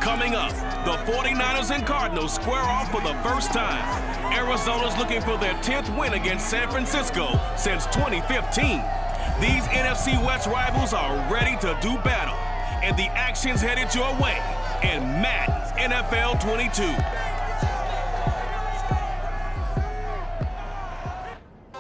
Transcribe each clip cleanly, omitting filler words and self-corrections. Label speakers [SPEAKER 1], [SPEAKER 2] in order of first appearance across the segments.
[SPEAKER 1] Coming up, the 49ers and Cardinals square off for the first time. Arizona's looking for their 10th win against San Francisco since 2015. These NFC West rivals are ready to do battle, and the action's headed your way in Madden NFL 22.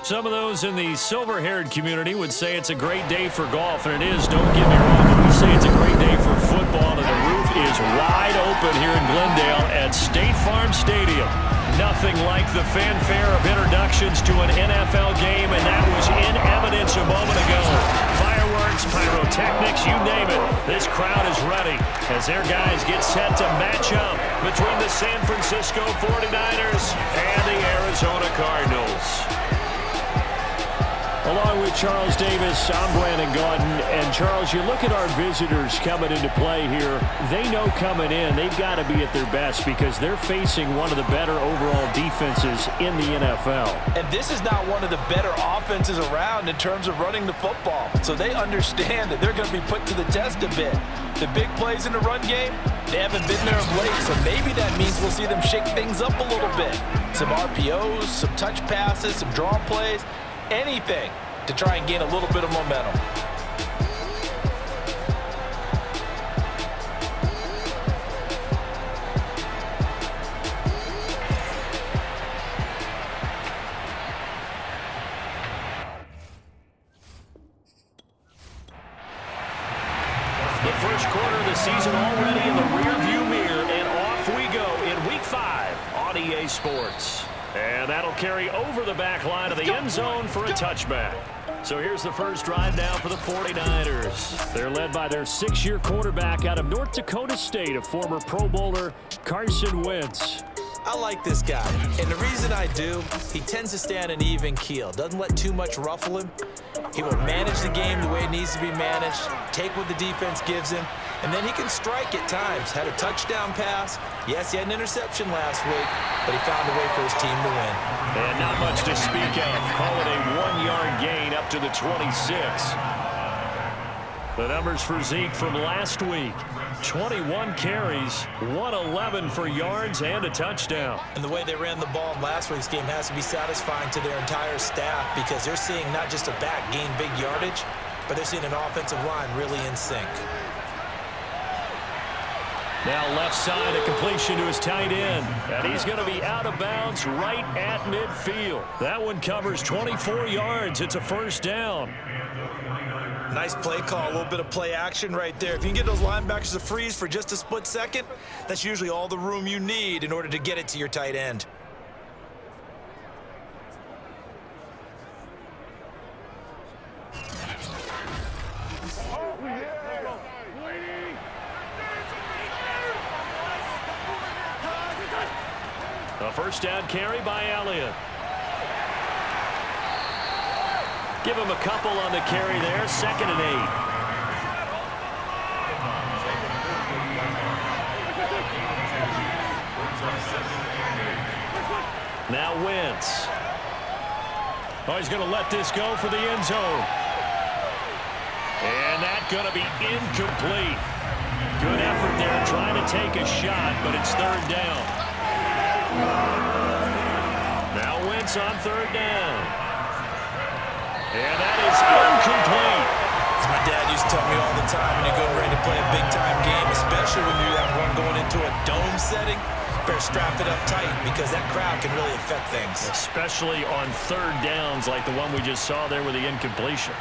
[SPEAKER 2] Some of those in the silver-haired community would say it's a great day for golf, and it is, don't get me wrong, but we say it's a great day for football, and the roof is wide open here in Glendale at State Farm Stadium. Nothing like the fanfare of introductions to an NFL game, and that was in evidence a moment ago. Fireworks, pyrotechnics, you name it. This crowd is ready as their guys get set to match up between the San Francisco 49ers and the Arizona Cardinals. Along with Charles Davis, I'm Brandon Gaudin. And, Charles, you look at our visitors coming into play here. They know coming in they've got to be at their best because they're facing one of the better overall defenses in the NFL.
[SPEAKER 3] And this is not one of the better offenses around in terms of running the football. So they understand that they're going to be put to the test a bit. The big plays in the run game, they haven't been there of late. So maybe that means we'll see them shake things up a little bit. Some RPOs, some touch passes, some draw plays. Anything to try and gain a little bit of momentum.
[SPEAKER 2] The first quarter of the season already in the rearview mirror, and off we go in Week 5 on EA Sports. And that'll carry over the back line of the end zone for a touchback. So here's the first drive now for the 49ers. They're led by their 6-year quarterback out of North Dakota State, a former Pro Bowler, Carson Wentz.
[SPEAKER 3] I like this guy, and the reason I do, he tends to stay on an even keel. Doesn't let too much ruffle him. He will manage the game the way it needs to be managed, take what the defense gives him, and then he can strike at times. Had a touchdown pass. Yes, he had an interception last week, but he found a way for his team to win.
[SPEAKER 2] And not much to speak of. Call it a 1-yard gain up to the 26. The numbers for Zeke from last week. 21 carries, 111 for yards, and a touchdown.
[SPEAKER 3] And the way they ran the ball in last week's game has to be satisfying to their entire staff because they're seeing not just a back gain big yardage, but they're seeing an offensive line really in sync.
[SPEAKER 2] Now left side, a completion to his tight end. And he's going to be out of bounds right at midfield. That one covers 24 yards. It's a first down.
[SPEAKER 3] Nice play call, a little bit of play action right there. If you can get those linebackers to freeze for just a split second, that's usually all the room you need in order to get it to your tight end.
[SPEAKER 2] A first down carry by Elliott. Give him a couple on the carry there. 2nd and 8. Now Wentz. Oh, he's going to let this go for the end zone. And that's going to be incomplete. Good effort there trying to take a shot, but it's 3rd down. Now Wentz on 3rd down. And that is incomplete.
[SPEAKER 3] As my dad used to tell me all the time, when you're getting ready to play a big-time game, especially when you have one going into a dome setting, better strap it up tight because that crowd can really affect things.
[SPEAKER 2] Especially on 3rd downs like the one we just saw there with the incompletion.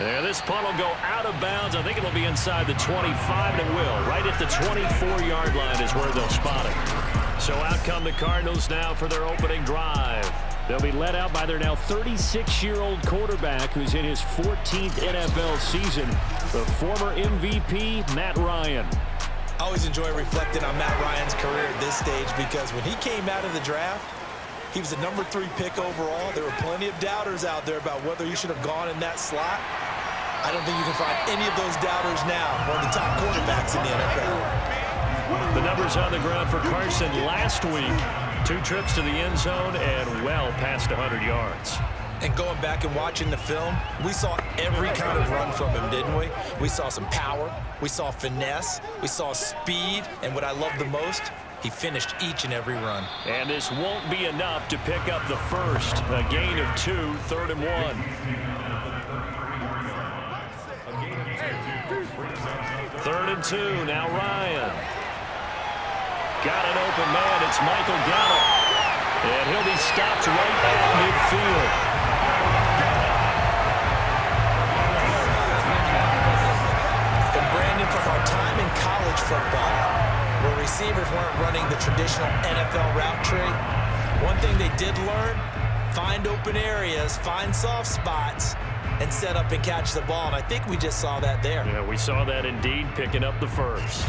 [SPEAKER 2] Yeah, this punt will go out of bounds. I think it'll be inside the 25, and it will. Right at the 24-yard line is where they'll spot it. So out come the Cardinals now for their opening drive. They'll be led out by their now 36-year-old quarterback who's in his 14th NFL season, the former MVP, Matt Ryan.
[SPEAKER 3] I always enjoy reflecting on Matt Ryan's career at this stage because when he came out of the draft, he was the number 3 pick overall. There were plenty of doubters out there about whether he should have gone in that slot. I don't think you can find any of those doubters now. One of the top quarterbacks in the NFL.
[SPEAKER 2] The numbers on the ground for Carson last week. 2 trips to the end zone and well past 100 yards.
[SPEAKER 3] And going back and watching the film, we saw every kind of run from him, didn't we? We saw some power, we saw finesse, we saw speed, and what I love the most, he finished each and every run.
[SPEAKER 2] And this won't be enough to pick up the first. A gain of 2, 3rd and 1. 3rd and 2, now Ryan. Got an open man, it's Michael Gallup. And he'll be stopped right at midfield.
[SPEAKER 3] From our time in college football, where receivers weren't running the traditional NFL route tree, one thing they did learn, find open areas, find soft spots, and set up and catch the ball. And I think we just saw that there.
[SPEAKER 2] Yeah, we saw that indeed, picking up the first.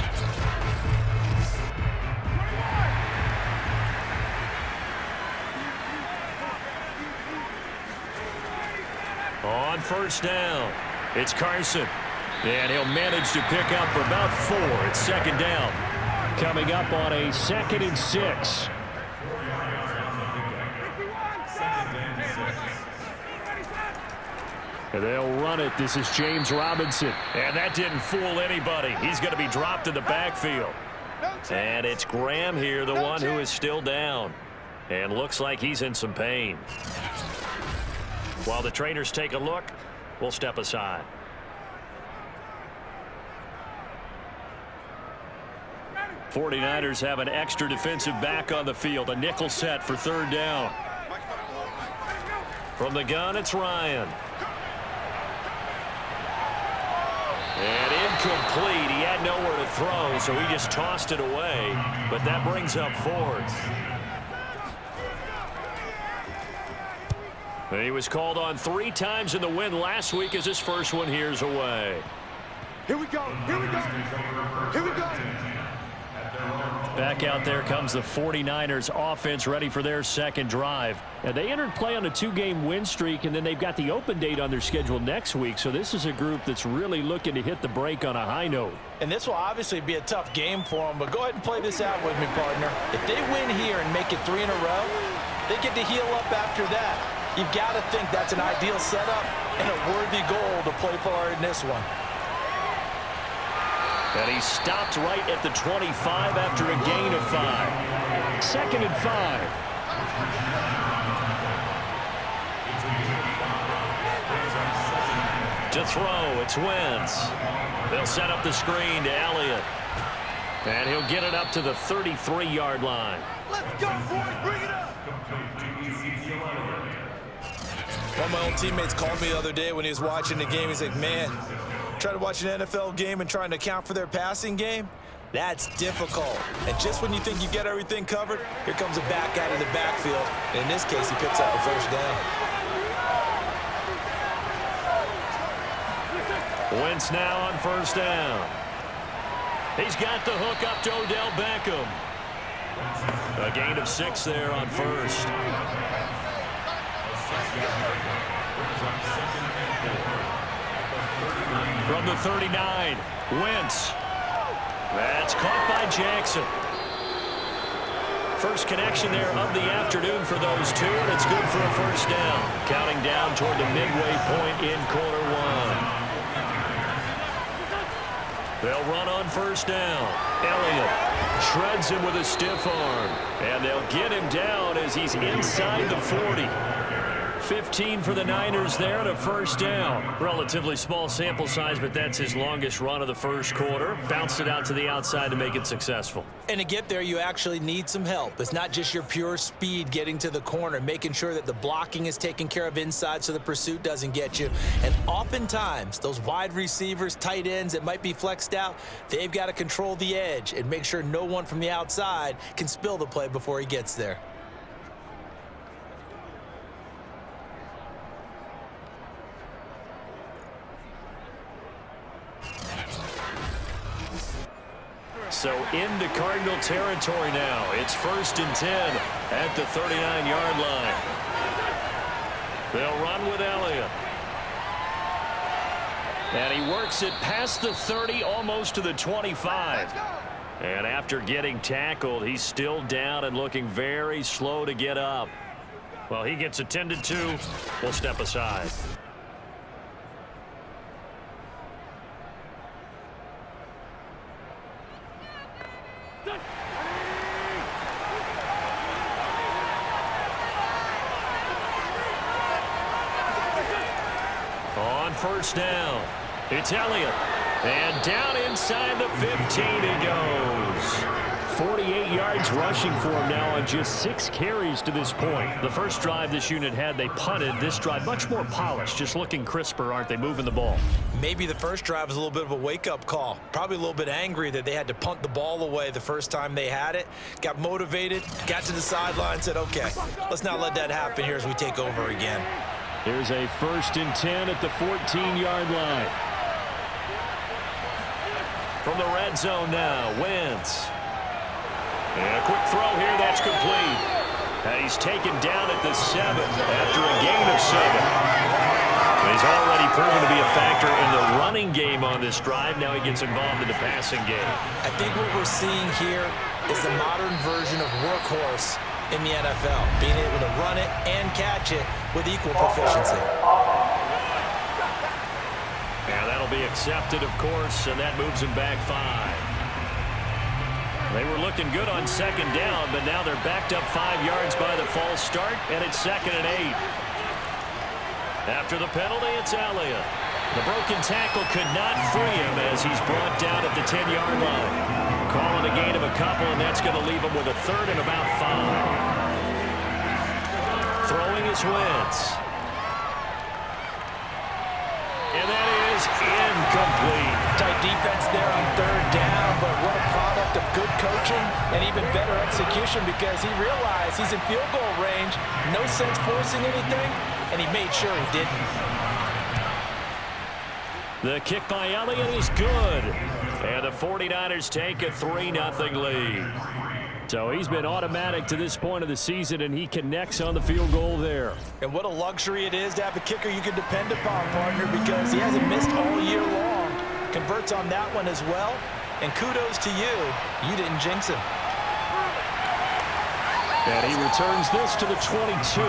[SPEAKER 2] On first down, it's Carson. And he'll manage to pick up about 4. It's 2nd down. Coming up on a 2nd and 6. And they'll run it. This is James Robinson. And that didn't fool anybody. He's going to be dropped in the backfield. And it's Graham here, the one who is still down. And looks like he's in some pain. While the trainers take a look, we'll step aside. '49ers have an extra defensive back on the field. A nickel set for 3rd down. From the gun, it's Ryan. And incomplete. He had nowhere to throw, so he just tossed it away. But that brings up 4th. And he was called on 3 times in the win last week as his first one here's away.
[SPEAKER 4] Here we go. Here we go. Here we go.
[SPEAKER 2] Back out there comes the 49ers offense ready for their 2nd drive. And they entered play on a 2-game win streak, and then they've got the open date on their schedule next week. So this is a group that's really looking to hit the break on a high note.
[SPEAKER 3] And this will obviously be a tough game for them, but go ahead and play this out with me, partner. If they win here and make it 3 in a row, they get to heal up after that. You've got to think that's an ideal setup and a worthy goal to play for in this one.
[SPEAKER 2] And he stopped right at the 25 after a gain of 5. 2nd and 5. To throw, it's Wentz. They'll set up the screen to Elliott. And he'll get it up to the 33-yard line.
[SPEAKER 4] Let's go, boys. Bring it up.
[SPEAKER 3] One of my old teammates called me the other day when he was watching the game. He's like, man, trying to watch an NFL game and trying to account for their passing game, that's difficult. And just when you think you get everything covered, here comes a back out of the backfield. And in this case, he picks up the 1st down.
[SPEAKER 2] Wentz now on 1st down. He's got the hook up to Odell Beckham. A gain of 6 there on 1st. From the 39, Wentz. That's caught by Jackson. First connection there of the afternoon for those two, and it's good for a 1st down. Counting down toward the midway point in quarter 1. They'll run on 1st down. Elliott shreds him with a stiff arm, and they'll get him down as he's inside the 40. 15 for the Niners there and a 1st down. Relatively small sample size, but that's his longest run of the 1st quarter. Bounced it out to the outside to make it successful.
[SPEAKER 3] And to get there, you actually need some help. It's not just your pure speed getting to the corner, making sure that the blocking is taken care of inside so the pursuit doesn't get you. And oftentimes, those wide receivers, tight ends that might be flexed out, they've got to control the edge and make sure no one from the outside can spill the play before he gets there.
[SPEAKER 2] So into Cardinal territory now. It's 1st and 10 at the 39-yard line. They'll run with Elliott. And he works it past the 30, almost to the 25. And after getting tackled, he's still down and looking very slow to get up. Well, he gets attended to. We'll step aside. On first down, it's Elliott. And down inside the 15 he goes. 48 yards rushing for him now on just 6 carries to this point. The first drive this unit had, they punted. This drive, much more polished, just looking crisper, aren't they, moving the ball?
[SPEAKER 3] Maybe the first drive was a little bit of a wake-up call. Probably a little bit angry that they had to punt the ball away the first time they had it. Got motivated, got to the sideline, said, okay, let's not let that happen here as we take over again.
[SPEAKER 2] Here's a 1st and 10 at the 14-yard line. From the red zone now, Wentz. And a quick throw here, that's complete. And he's taken down at the 7 after a gain of 7. He's already proven to be a factor in the running game on this drive. Now he gets involved in the passing game.
[SPEAKER 3] I think what we're seeing here is the modern version of workhorse in the NFL, being able to run it and catch it with equal proficiency.
[SPEAKER 2] And that'll be accepted, of course, and that moves him back 5. They were looking good on 2nd down, but now they're backed up 5 yards by the false start, and it's 2nd and 8. After the penalty, it's Elliott. The broken tackle could not free him as he's brought down at the 10-yard line. Calling a gain of a couple, and that's going to leave him with a 3rd and about 5. Throwing is Wentz. And that is incomplete.
[SPEAKER 3] Tight defense there on 3rd down, but what a product of good coaching and even better execution because he realized he's in field goal range. No sense forcing anything, and he made sure he didn't.
[SPEAKER 2] The kick by Elliott is good. And the 49ers take a 3-0 lead. So he's been automatic to this point of the season, and he connects on the field goal there.
[SPEAKER 3] And what a luxury it is to have a kicker you can depend upon, partner, because he hasn't missed all year long. Converts on that one as well. And kudos to you. You didn't jinx him.
[SPEAKER 2] And he returns this to the 22.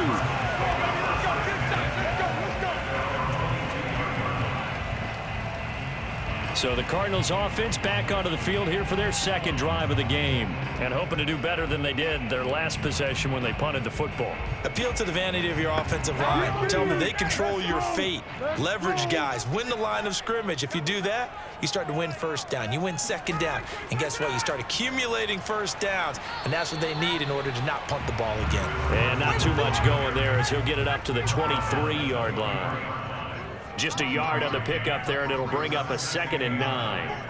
[SPEAKER 2] So the Cardinals offense back onto the field here for their 2nd drive of the game. And hoping to do better than they did their last possession when they punted the football.
[SPEAKER 3] Appeal to the vanity of your offensive line. Tell them that they control your fate. Leverage guys. Win the line of scrimmage. If you do that, you start to win 1st down. You win 2nd down. And guess what? You start accumulating 1st downs. And that's what they need in order to not punt the ball again.
[SPEAKER 2] And not too much going there as he'll get it up to the 23-yard line. Just a yard on the pickup there, and it'll bring up a 2nd and 9.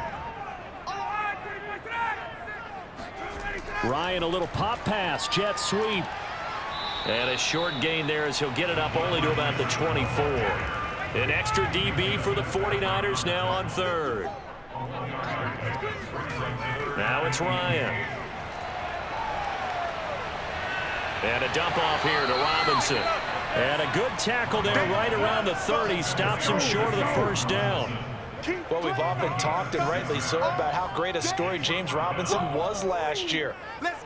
[SPEAKER 2] Ryan, a little pop pass, jet sweep. And a short gain there as he'll get it up only to about the 24. An extra DB for the 49ers now on 3rd. Now it's Ryan. And a dump off here to Robinson. And a good tackle there right around the 30. Stops him short of the 1st down.
[SPEAKER 3] Well, we've often talked, and rightly so, about how great a story James Robinson was last year.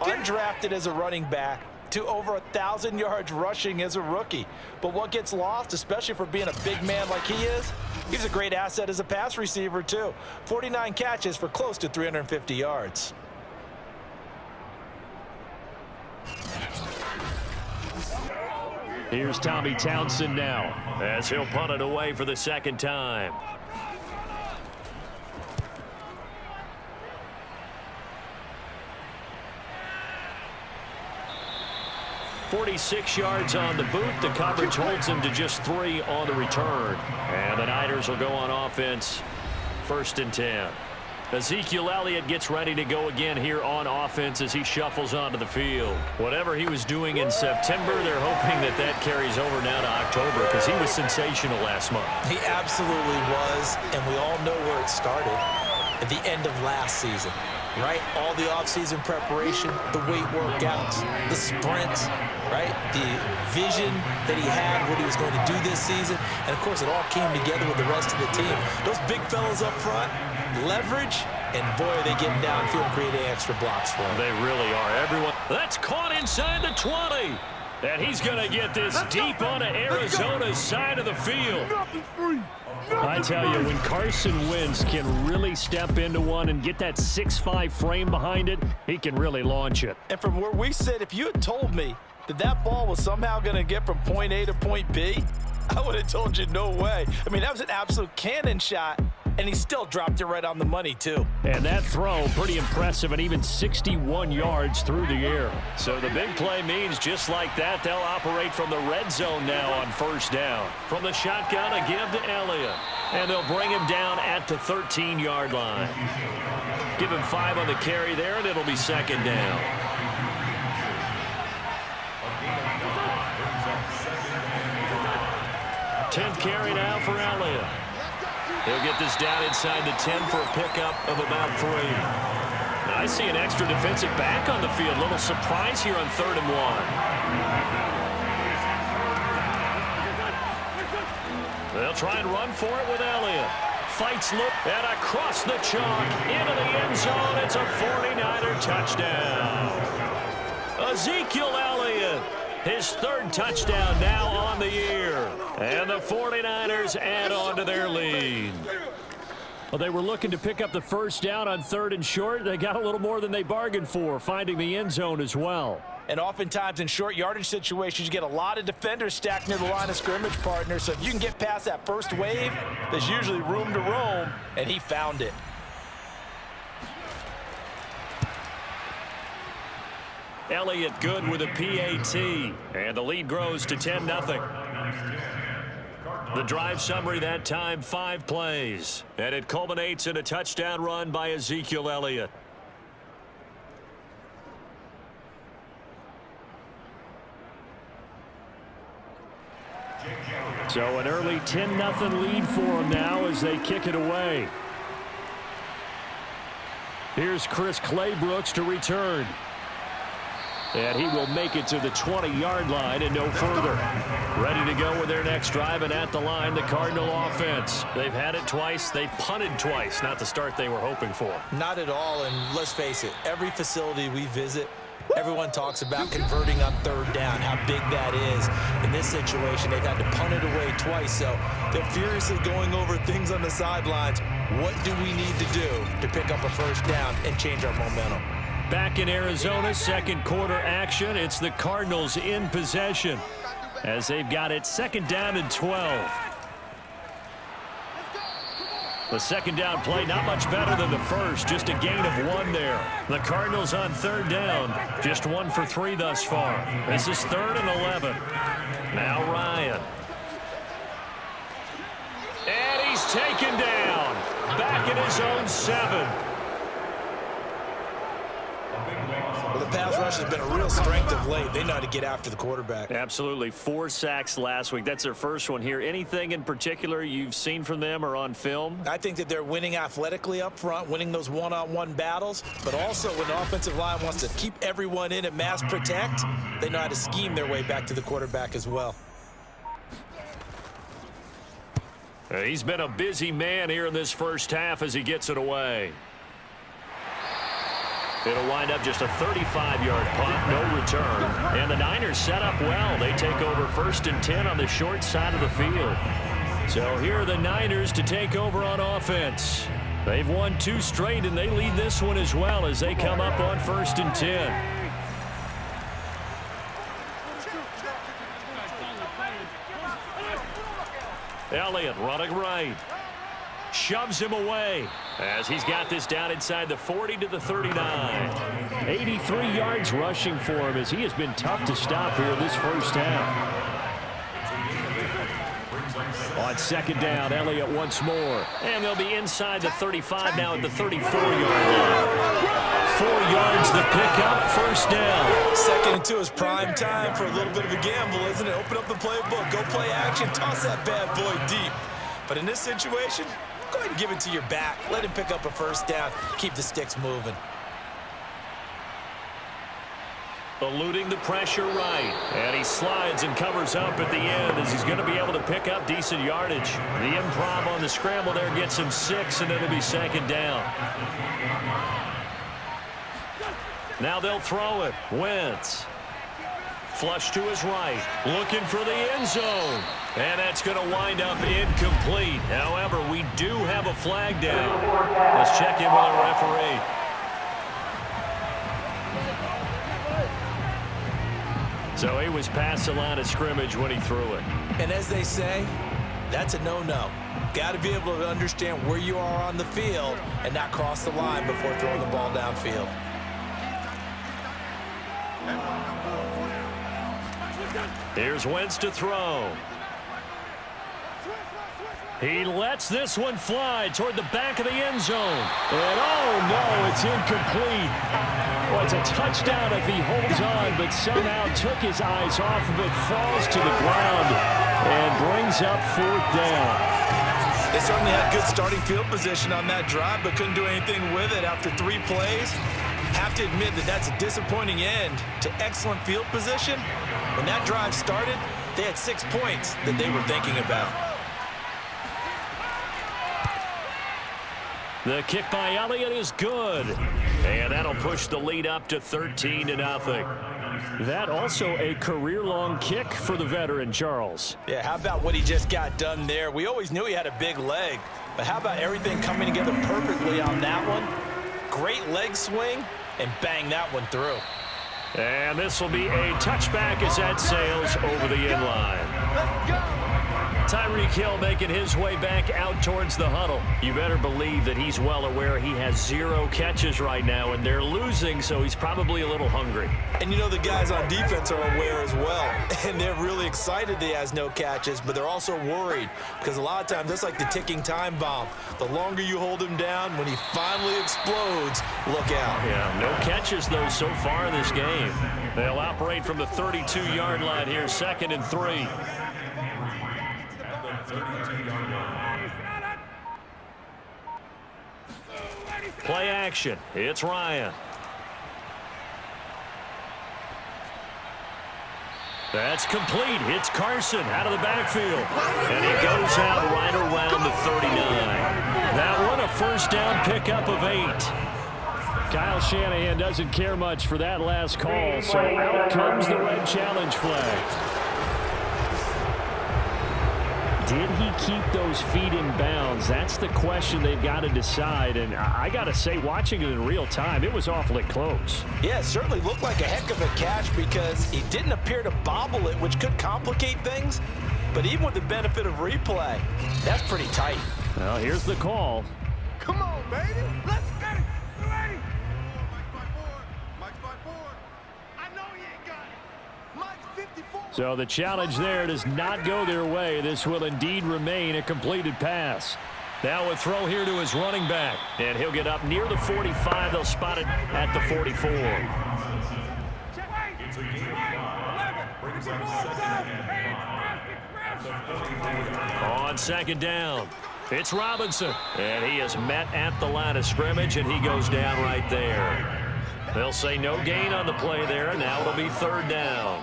[SPEAKER 3] Undrafted as a running back to over 1,000 yards rushing as a rookie. But what gets lost, especially for being a big man like he is, he's a great asset as a pass receiver, too. 49 catches for close to 350 yards.
[SPEAKER 2] Here's Tommy Townsend now as he'll punt it away for the 2nd time. .46 yards on the boot. The coverage holds him to just 3 on the return. And the Niners will go on offense. 1st and 10. Ezekiel Elliott gets ready to go again here on offense as he shuffles onto the field. Whatever he was doing in September, they're hoping that that carries over now to October because he was sensational last month.
[SPEAKER 3] He absolutely was, and we all know where it started at the end of last season, right? All the offseason preparation, the weight workouts, the sprints, right? The vision that he had, what he was going to do this season, and of course it all came together with the rest of the team. Those big fellas up front, leverage, and boy, they get downfield creating extra blocks for him.
[SPEAKER 2] They really are. Everyone. That's caught inside the 20. And he's going to get this deep onto Arizona's side of the field. I tell you, when Carson Wentz can really step into one and get that 6'5" frame behind it, he can really launch it.
[SPEAKER 3] And from where we sit, if you had told me that that ball was somehow going to get from point A to point B, I would have told you no way. I mean, that was an absolute cannon shot, and he still dropped it right on the money, too.
[SPEAKER 2] And that throw, pretty impressive, and even 61 yards through the air. So the big play means just like that, they'll operate from the red zone now on first down. From the shotgun, a give to Elliott. And they'll bring him down at the 13-yard line. Give him 5 on the carry there, and it'll be second down. Tenth carry now for Elliott. He'll get this down inside the 10 for a pickup of about 3. Now I see an extra defensive back on the field. Little surprise here on 3rd and 1. They'll try and run for it with Elliott. Fights look and across the chalk into the end zone. It's a 49er touchdown. Ezekiel Elliott. His 3rd touchdown now on the year. And the 49ers add on to their lead. Well, they were looking to pick up the first down on 3rd and short. They got a little more than they bargained for, finding the end zone as well.
[SPEAKER 3] And oftentimes in short yardage situations, you get a lot of defenders stacked near the line of scrimmage, partner. So if you can get past that first wave, there's usually room to roam, and he found it.
[SPEAKER 2] Elliott good with a PAT, and the lead grows to 10-0. The drive summary that time, 5 plays, and it culminates in a touchdown run by Ezekiel Elliott. So an early 10-0 lead for them now as they kick it away. Here's Chris Claybrooks to return. And he will make it to the 20-yard line and no further. Ready to go with their next drive, and at the line, the Cardinal offense. They've had it twice. They've punted twice. Not the start they were hoping for.
[SPEAKER 3] Not at all, and let's face it, every facility we visit, everyone talks about converting on 3rd down, how big that is. In this situation, they've had to punt it away twice, so they're furiously going over things on the sidelines. What do we need to do to pick up a first down and change our momentum?
[SPEAKER 2] Back in Arizona, 2nd quarter action. It's the Cardinals in possession as they've got it 2nd down and 12. The 2nd down play not much better than the first, just a gain of 1 there. The Cardinals on 3rd down, just 1 for 3 thus far. This is 3rd and 11. Now Ryan. And he's taken down. Back in his own 7.
[SPEAKER 3] Well, the pass rush has been a real strength of late. They know how to get after the quarterback.
[SPEAKER 2] Absolutely. 4 sacks last week. That's their first one here. Anything in particular you've seen from them or on film?
[SPEAKER 3] I think that they're winning athletically up front, winning those one-on-one battles, but also when the offensive line wants to keep everyone in and mass protect, they know how to scheme their way back to the quarterback as well.
[SPEAKER 2] He's been a busy man here in this first half as he gets it away. It'll wind up just a 35-yard punt, no return. And the Niners set up well. They take over 1st and 10 on the short side of the field. So here are the Niners to take over on offense. They've won 2 straight, and they lead this one as well as they come up on 1st and 10. Elliott running right. Shoves him away as he's got this down inside the 40 to the 39. 83 yards rushing for him as he has been tough to stop here this first half. On 2nd down, Elliott once more. And they'll be inside the 35 now at the 34-yard line. 4 yards the pickup, 1st down.
[SPEAKER 3] 2nd and 2 is prime time for a little bit of a gamble, isn't it? Open up the playbook, go play action, toss that bad boy deep. But in this situation, go ahead and give it to your back. Let him pick up a 1st down. Keep the sticks moving.
[SPEAKER 2] Eluding the pressure right. And he slides and covers up at the end as he's going to be able to pick up decent yardage. The improv on the scramble there gets him 6, and it'll be 2nd down. Now they'll throw it. Wentz. Flush to his right. Looking for the end zone. And that's going to wind up incomplete. However, we do have a flag down. Let's check in with our referee. So he was past the line of scrimmage when he threw it.
[SPEAKER 3] And as they say, that's a no-no. Got to be able to understand where you are on the field and not cross the line before throwing the ball downfield.
[SPEAKER 2] Here's Wentz to throw. He lets this one fly toward the back of the end zone. And oh no, it's incomplete. Well, it's a touchdown if he holds on, but somehow took his eyes off of it, falls to the ground, and brings up 4th down.
[SPEAKER 3] They certainly had good starting field position on that drive, but couldn't do anything with it after 3 plays. Have to admit that that's a disappointing end to excellent field position. When that drive started, they had 6 points that they were thinking about.
[SPEAKER 2] The kick by Elliott is good. And that'll push the lead up to 13-0. That also a career-long kick for the veteran, Charles.
[SPEAKER 3] Yeah, how about what he just got done there? We always knew he had a big leg, but how about everything coming together perfectly on that one? Great leg swing, and bang that one through.
[SPEAKER 2] And this will be a touchback as that sails over the end line.
[SPEAKER 4] Let's go.
[SPEAKER 2] Tyreek Hill making his way back out towards the huddle. You better believe that he's well aware he has 0 catches right now, and they're losing, so he's probably a little hungry.
[SPEAKER 3] And you know the guys on defense are aware as well, and they're really excited he has no catches, but they're also worried because a lot of times that's like the ticking time bomb. The longer you hold him down, when he finally explodes, look out.
[SPEAKER 2] Yeah, no catches, though, so far in this game. They'll operate from the 32-yard line here, 2nd and 3. Play action. It's Ryan. That's complete. It's Carson out of the backfield. And he goes out right around the 39. That one a 1st down pickup of 8. Kyle Shanahan doesn't care much for that last call, so out comes the red challenge flag. Did he keep those feet in bounds? That's the question they've got to decide. And I got to say, watching it in real time, it was awfully close.
[SPEAKER 3] Yeah, it certainly looked like a heck of a catch because he didn't appear to bobble it, which could complicate things. But even with the benefit of replay, that's pretty tight.
[SPEAKER 2] Well, here's the call.
[SPEAKER 4] Come on, baby. Let's get it. You ready? Mike's by 4. I know he ain't got it. Mike's 54.
[SPEAKER 2] So the challenge there does not go their way. This will indeed remain a completed pass. Now a throw here to his running back. And he'll get up near the 45. They'll spot it at the 44. On 2nd down, it's Robinson. And he is met at the line of scrimmage, and he goes down right there. They'll say no gain on the play there. Now it'll be 3rd down.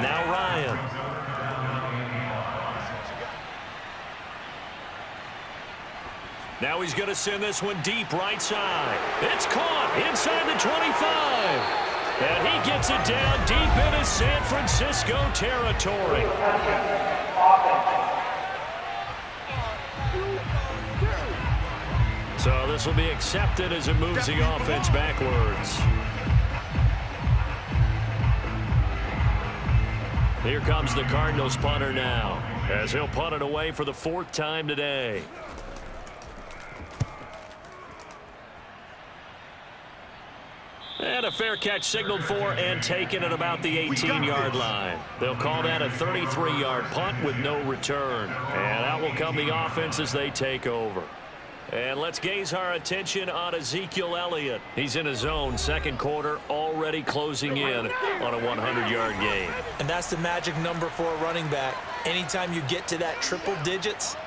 [SPEAKER 2] Now Ryan. Now he's going to send this one deep right side. It's caught inside the 25. And he gets it down deep into San Francisco territory. So this will be accepted as it moves the offense backwards. Here comes the Cardinals punter now, as he'll punt it away for the 4th time today. And a fair catch signaled for and taken at about the 18-yard line. They'll call that a 33-yard punt with no return. And out will come the offense as they take over. And let's gaze our attention on Ezekiel Elliott. He's in his zone, 2nd quarter, already closing in on a 100-yard game.
[SPEAKER 3] And that's the magic number for a running back. Anytime you get to that triple digits,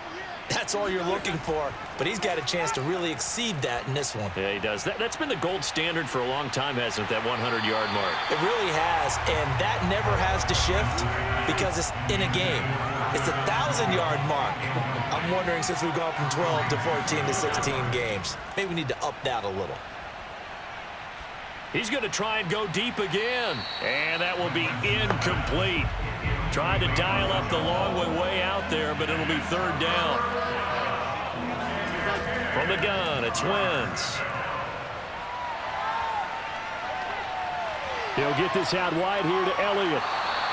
[SPEAKER 3] that's all you're looking for. But he's got a chance to really exceed that in this one.
[SPEAKER 2] Yeah, he does. That's been the gold standard for a long time, hasn't it, that 100-yard mark?
[SPEAKER 3] It really has, and that never has to shift because it's in a game. It's the 1,000-yard mark. I'm wondering, since we've gone from 12 to 14 to 16 games, maybe we need to up that a little.
[SPEAKER 2] He's going to try and go deep again. And that will be incomplete. Tried to dial up the long way out there, but it'll be third down. From the gun, it's Wentz. He'll get this out wide here to Elliott.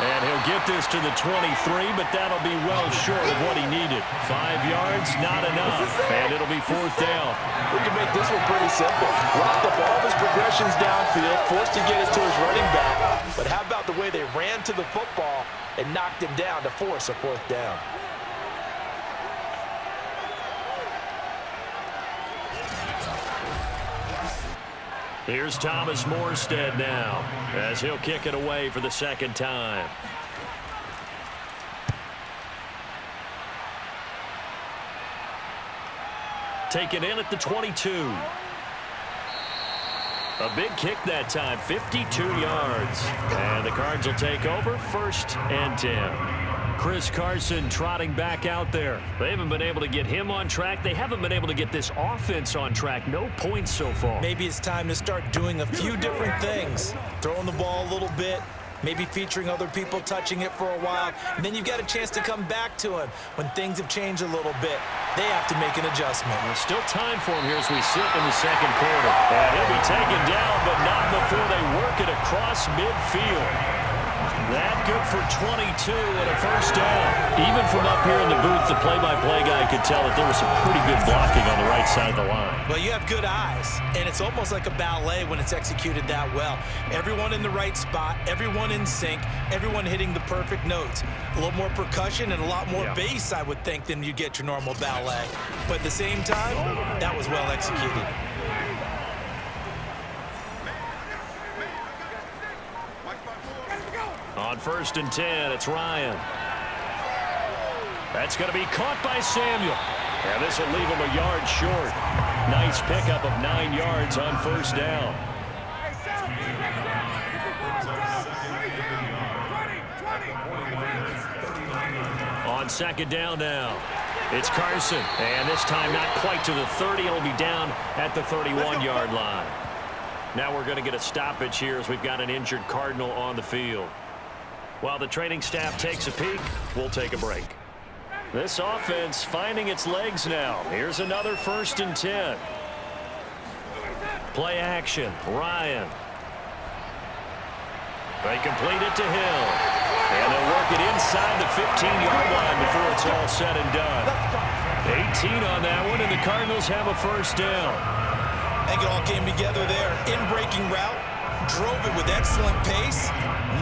[SPEAKER 2] And he'll get this to the 23, but that'll be well short of what he needed. 5 yards, not enough. And it'll be fourth down.
[SPEAKER 3] We can make this one pretty simple. Locked up all of his progressions downfield, forced to get it to his running back. But how about the way they ran to the football and knocked him down to force a fourth down?
[SPEAKER 2] Here's Thomas Morstead now as he'll kick it away for the second time. Taken in at the 22. A big kick that time, 52 yards. And the Cards will take over, 1st and 10. Chris Carson trotting back out there. They haven't been able to get him on track. They haven't been able to get this offense on track. No points so far.
[SPEAKER 3] Maybe it's time to start doing a few different things. Throwing the ball a little bit, maybe featuring other people touching it for a while, and then you've got a chance to come back to him when things have changed a little bit. They have to make an adjustment.
[SPEAKER 2] There's still time for him here as we sit in the second quarter. And he'll be taken down, but not before they work it across midfield. That good for 22 and a first down. Even from up here in the booth, the play-by-play guy could tell that there was some pretty good blocking on the right side of the line.
[SPEAKER 3] Well, you have good eyes, and it's almost like a ballet when it's executed that well. Everyone in the right spot, everyone in sync, everyone hitting the perfect notes. A little more percussion and a lot more bass, I would think, than you get your normal ballet. But at the same time, that was well executed.
[SPEAKER 2] On 1st and 10, it's Ryan. That's going to be caught by Samuel. And this will leave him a yard short. Nice pickup of 9 yards on 1st down. On 2nd down now, it's Carson. And this time not quite to the 30. It'll be down at the 31-yard line. Now we're going to get a stoppage here as we've got an injured Cardinal on the field. While the training staff takes a peek, we'll take a break. This offense finding its legs now. Here's another 1st and 10. Play action, Ryan. They complete it to Hill. And they'll work it inside the 15-yard line before it's all said and done. 18 on that one, and the Cardinals have a first down.
[SPEAKER 3] I think it all came together there. In-breaking route, drove it with excellent pace.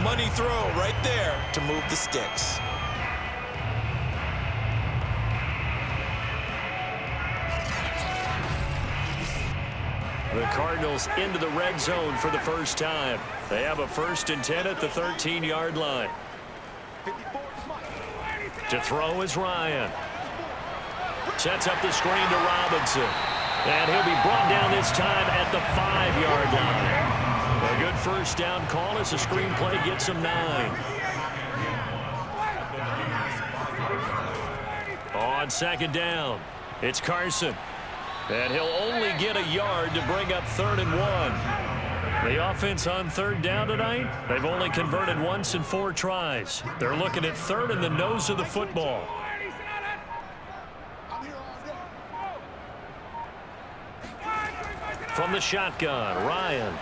[SPEAKER 3] Money throw right there to move the sticks.
[SPEAKER 2] The Cardinals into the red zone for the first time. They have a 1st and 10 at the 13-yard line. To throw is Ryan. Sets up the screen to Robinson. And he'll be brought down this time at the 5-yard line. A good first down call as the screenplay gets him 9. On 2nd down, it's Carson. And he'll only get a yard to bring up 3rd and 1. The offense on 3rd down tonight, they've only converted once in 4 tries. They're looking at 3rd in the nose of the football. From the shotgun, Ryan.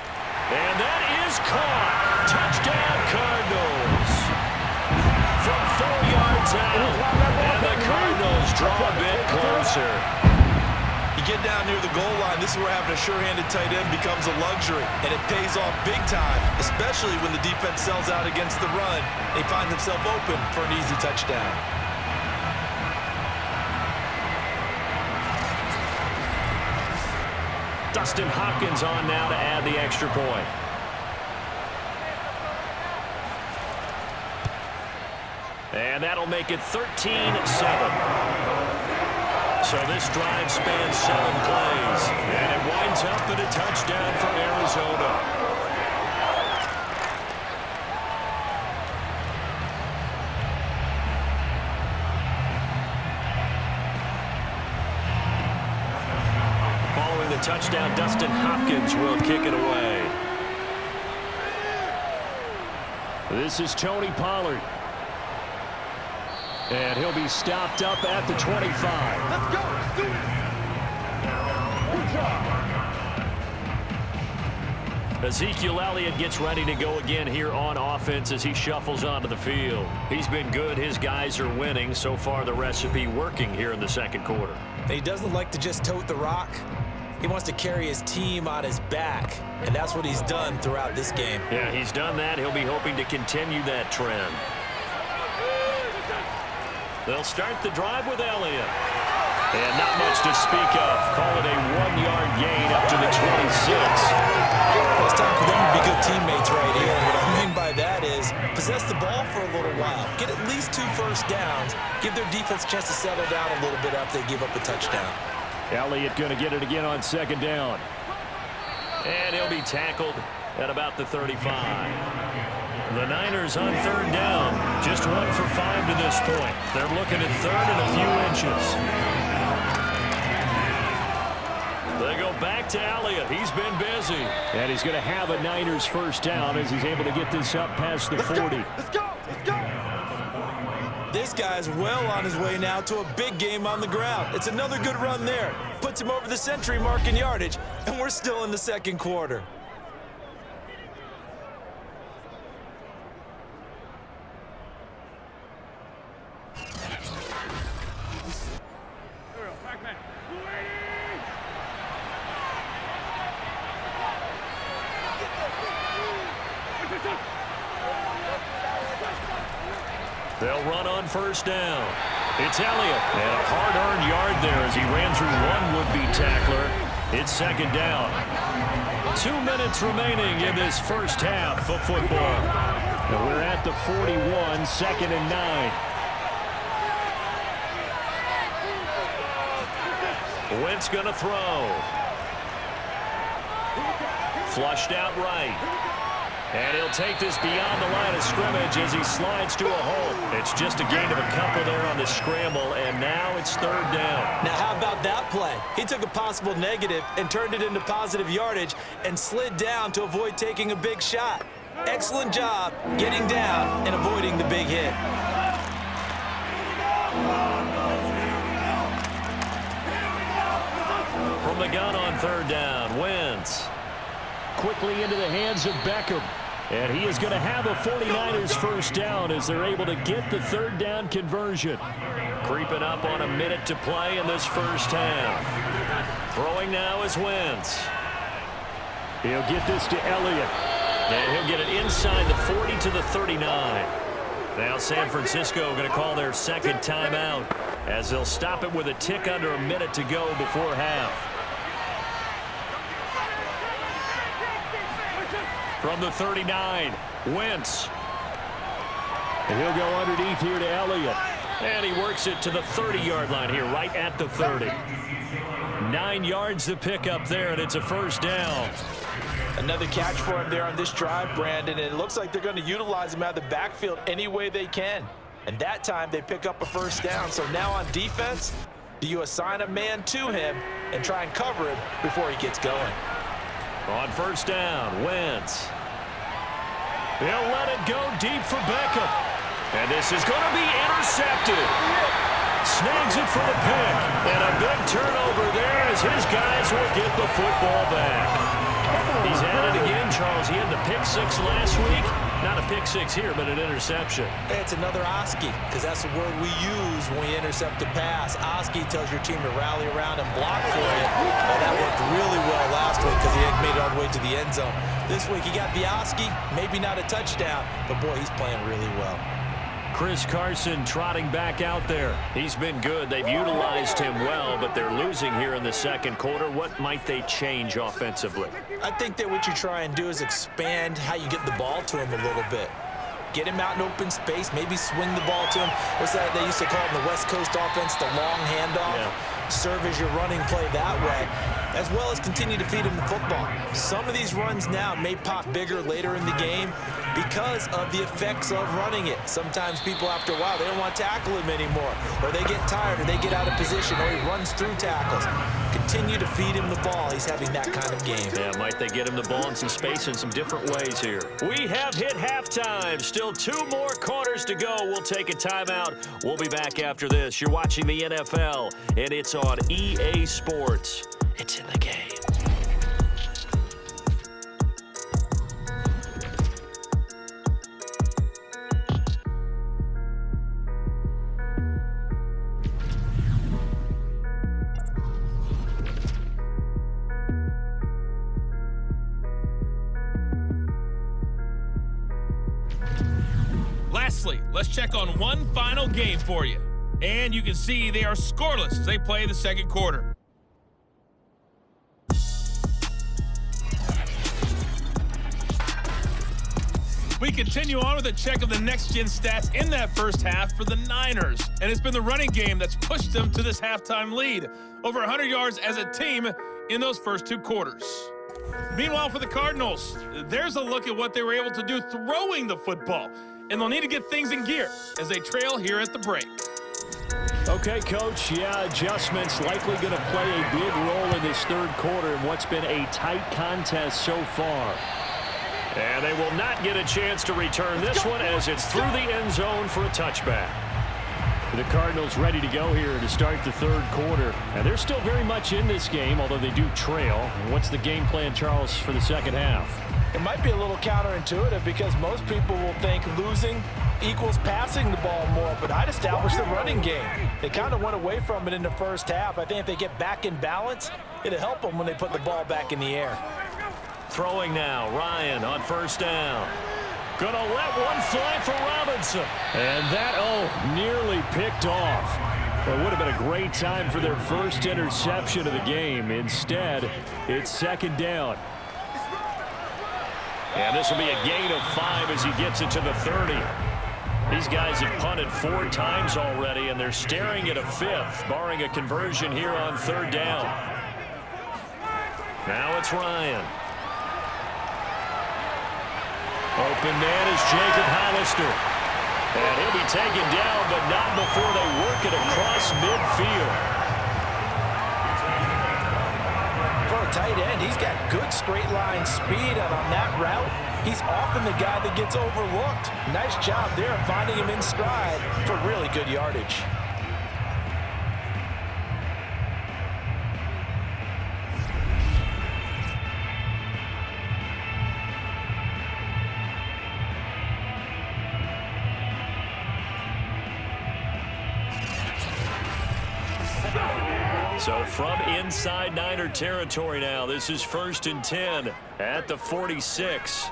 [SPEAKER 2] And that is caught. Touchdown, Cardinals. From 4 yards out. And the Cardinals draw a bit closer.
[SPEAKER 3] You get down near the goal line, this is where having a sure-handed tight end becomes a luxury. And it pays off big time, especially when the defense sells out against the run. They find themselves open for an easy touchdown.
[SPEAKER 2] Dustin Hopkins on now to add the extra point. And that'll make it 13-7. So this drive spans 7 plays. And it winds up at a touchdown for Arizona. Touchdown, Dustin Hopkins will kick it away. This is Tony Pollard. And he'll be stopped up at the 25.
[SPEAKER 4] Let's go. Let's do it. Good job.
[SPEAKER 2] Ezekiel Elliott gets ready to go again here on offense as he shuffles onto the field. He's been good. His guys are winning. So far, the recipe working here in the second quarter.
[SPEAKER 3] He doesn't like to just tote the rock. He wants to carry his team on his back, and that's what he's done throughout this game.
[SPEAKER 2] Yeah, he's done that. He'll be hoping to continue that trend. They'll start the drive with Elliott. And not much to speak of. Call it a 1-yard gain up to the 26.
[SPEAKER 3] It's time for them to be good teammates right here. And what I mean by that is possess the ball for a little while. Get at least 2 first downs. Give their defense a chance to settle down a little bit after they give up a touchdown.
[SPEAKER 2] Elliott going to get it again on second down. And he'll be tackled at about the 35. The Niners on third down. Just 1 for 5 to this point. They're looking at third and a few inches. They go back to Elliott. He's been busy. And he's going to have a Niners first down as he's able to get this up past the 40.
[SPEAKER 4] Let's go. Let's go.
[SPEAKER 3] This guy's well on his way now to a big game on the ground. It's another good run there. Puts him over the century mark in yardage, and we're still in the second quarter.
[SPEAKER 2] They'll run on first down. It's Elliott. And a hard-earned yard there as he ran through one would-be tackler. It's second down. 2 minutes remaining in this first half of football. And we're at the 41, second and 9. Wentz going to throw. Flushed out right. And he'll take this beyond the line of scrimmage as he slides to a hole. It's just a gain of a couple there on the scramble, and now it's third down.
[SPEAKER 3] Now, how about that play? He took a possible negative and turned it into positive yardage and slid down to avoid taking a big shot. Excellent job getting down and avoiding the big hit.
[SPEAKER 2] From the gun on third down, Wentz. Quickly into the hands of Beckham. And he is going to have a 49ers first down as they're able to get the third down conversion. Creeping up on a minute to play in this first half. Throwing now is Wentz. He'll get this to Elliott. And he'll get it inside the 40 to the 39. Now San Francisco going to call their second timeout as they'll stop it with a tick under a minute to go before half. From the 39, Wentz. And he'll go underneath here to Elliott. And he works it to the 30-yard line here, right at the 30. 9 yards to pick up there, and it's a first down.
[SPEAKER 3] Another catch for him there on this drive, Brandon, and it looks like they're going to utilize him out of the backfield any way they can. And that time they pick up a first down. So now on defense, do you assign a man to him and try and cover him before he gets going?
[SPEAKER 2] On first down, Wentz. He'll let it go deep for Beckham. And this is going to be intercepted. Snags it for the pick. And a big turnover there as his guys will get the football back. He's at it again, Charles. He had the pick 6 last week. Not a pick 6 here, but an interception.
[SPEAKER 3] It's another Oski, because that's the word we use when we intercept a pass. Oski tells your team to rally around and block for you. Well, that worked really well last week because he had made it all the way to the end zone. This week he got the Oski, maybe not a touchdown, but boy, he's playing really well.
[SPEAKER 2] Chris Carson trotting back out there. He's been good. They've utilized him well, but they're losing here in the second quarter. What might they change offensively?
[SPEAKER 3] I think that what you try and do is expand how you get the ball to him a little bit. Get him out in open space, maybe swing the ball to him. What's that they used to call it in the West Coast offense, the long handoff? Yeah. Serve as your running play that way, as well as continue to feed him the football. Some of these runs now may pop bigger later in the game because of the effects of running it. Sometimes people, after a while, they don't want to tackle him anymore, or they get tired, or they get out of position, or he runs through tackles. Continue to feed him the ball. He's having that kind of game.
[SPEAKER 2] Yeah, might they get him the ball in some space in some different ways here. We have hit halftime. Still 2 more quarters to go. We'll take a timeout. We'll be back after this. You're watching the NFL, and it's on EA Sports. It's in the game.
[SPEAKER 5] Lastly, let's check on one final game for you. And you can see they are scoreless as they play the second quarter. We continue on with a check of the next-gen stats in that first half for the Niners. And it's been the running game that's pushed them to this halftime lead. Over 100 yards as a team in those first 2 quarters. Meanwhile, for the Cardinals, there's a look at what they were able to do throwing the football. And they'll need to get things in gear as they trail here at the break.
[SPEAKER 2] Okay, Coach, yeah, adjustments likely going to play a big role in this third quarter in what's been a tight contest so far. And they will not get a chance to return this one as it's through the end zone for a touchback. The Cardinals ready to go here to start the third quarter. And they're still very much in this game, although they do trail. What's the game plan, Charles, for the second half?
[SPEAKER 3] It might be a little counterintuitive because most people will think losing equals passing the ball more, but I'd establish the running game. They kind of went away from it in the first half. I think if they get back in balance, it'll help them when they put the ball back in the air.
[SPEAKER 2] Throwing now, Ryan on first down. Gonna let one fly for Robinson. And that, nearly picked off. It would have been a great time for their first interception of the game. Instead, it's second down. And this will be a gain of 5 as he gets it to the 30. These guys have punted 4 times already, and they're staring at a 5th, barring a conversion here on third down. Now it's Ryan. Open man is Jacob Hollister. And he'll be taken down, but not before they work it across midfield.
[SPEAKER 3] For a tight end, he's got good straight line speed, and on that route, he's often the guy that gets overlooked. Nice job there of finding him in stride for really good yardage.
[SPEAKER 2] So from inside Niner territory now, this is 1st and 10 at the 46.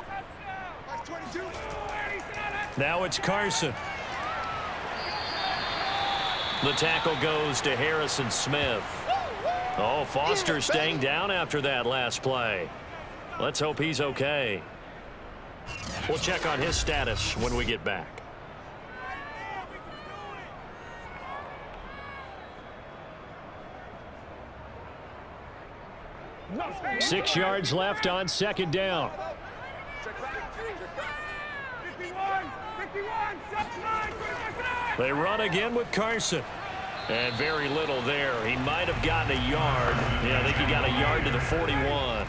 [SPEAKER 2] Now it's Carson. The tackle goes to Harrison Smith. Oh, Foster staying down after that last play. Let's hope he's okay. We'll check on his status when we get back. 6 yards left on second down. They run again with Carson. And very little there. He might have gotten a yard. Yeah, I think he got a yard to the 41.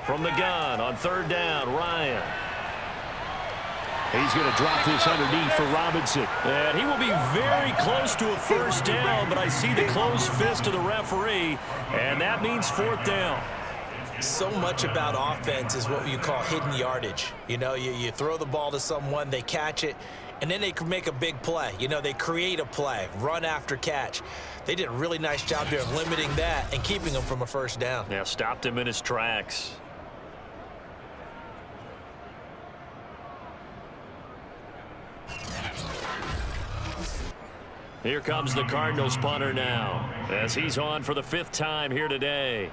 [SPEAKER 2] From the gun on third down, Ryan. He's going to drop this underneath for Robinson. And he will be very close to a first down, but I see the closed fist of the referee, and that means 4th down.
[SPEAKER 3] So much about offense is what you call hidden yardage. You know, you throw the ball to someone, they catch it, and then they can make a big play. You know, they create a play, run after catch. They did a really nice job there of limiting that and keeping him from a first down.
[SPEAKER 2] Yeah, stopped him in his tracks. Here comes the Cardinals punter now, as he's on for the 5th time here today.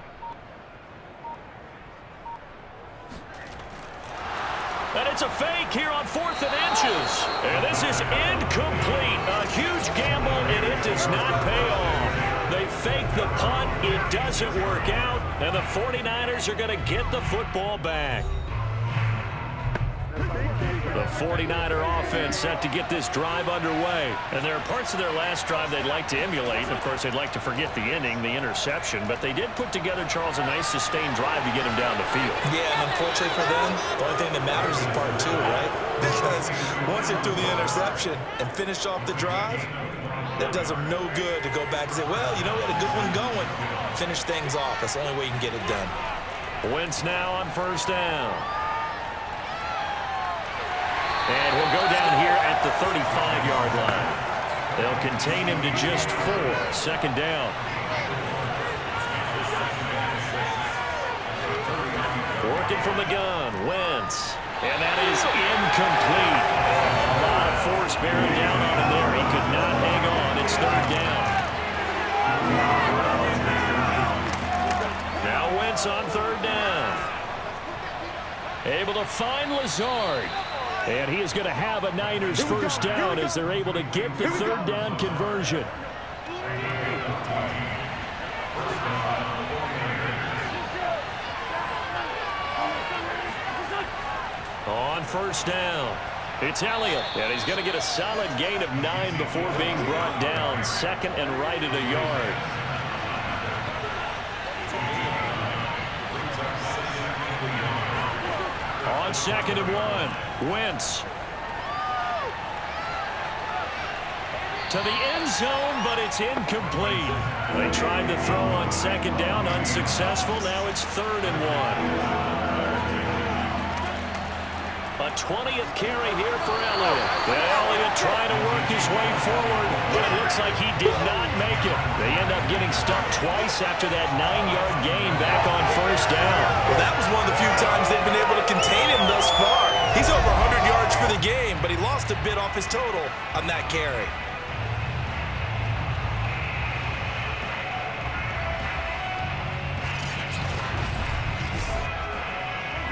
[SPEAKER 2] And it's a fake here on 4th and inches. And this is incomplete. A huge gamble, and it does not pay off. They fake the punt. It doesn't work out. And the 49ers are going to get the football back. The 49er offense set to get this drive underway. And there are parts of their last drive they'd like to emulate. Of course, they'd like to forget the ending, the interception. But they did put together, Charles, a nice sustained drive to get him down the field.
[SPEAKER 3] Yeah, and unfortunately for them, the only thing that matters is part two, right? Because once they threw the interception and finished off the drive, that does them no good to go back and say, well, you know, we had a good one going. Finish things off. That's the only way you can get it done.
[SPEAKER 2] Wentz now on first down. And he'll go down here at the 35-yard line. They'll contain him to just 4. Second down. Working from the gun, Wentz. And that is incomplete. A lot of force bearing down on him there. He could not hang on. It's third down. Now Wentz on third down. Able to find Lazard. And he is going to have a Niners first down as they're able to get the third down conversion. On first down, it's Elliott. And he's going to get a solid gain of 9 before being brought down. Second and right at a yard. On second and 1, Wentz. To the end zone, but it's incomplete. They tried to throw on second down, unsuccessful. Now it's third and 1. A 20th carry here for Elliott. And Elliott trying to work his way forward, but it looks like he did not make it. They end up getting stuck twice after that 9-yard gain back on first down.
[SPEAKER 3] Well, that was one of the few times they've been able to contain him thus far. He's over 100 yards for the game, but he lost a bit off his total on that carry.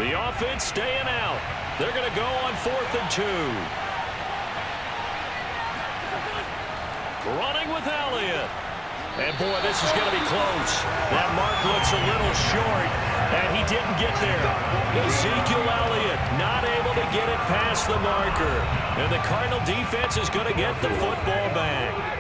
[SPEAKER 2] The offense staying out. They're going to go on 4th and 2. Running with Elliott. And, boy, this is going to be close. That mark looks a little short, and he didn't get there. Ezekiel Elliott not able to get it past the marker. And the Cardinal defense is going to get the football back.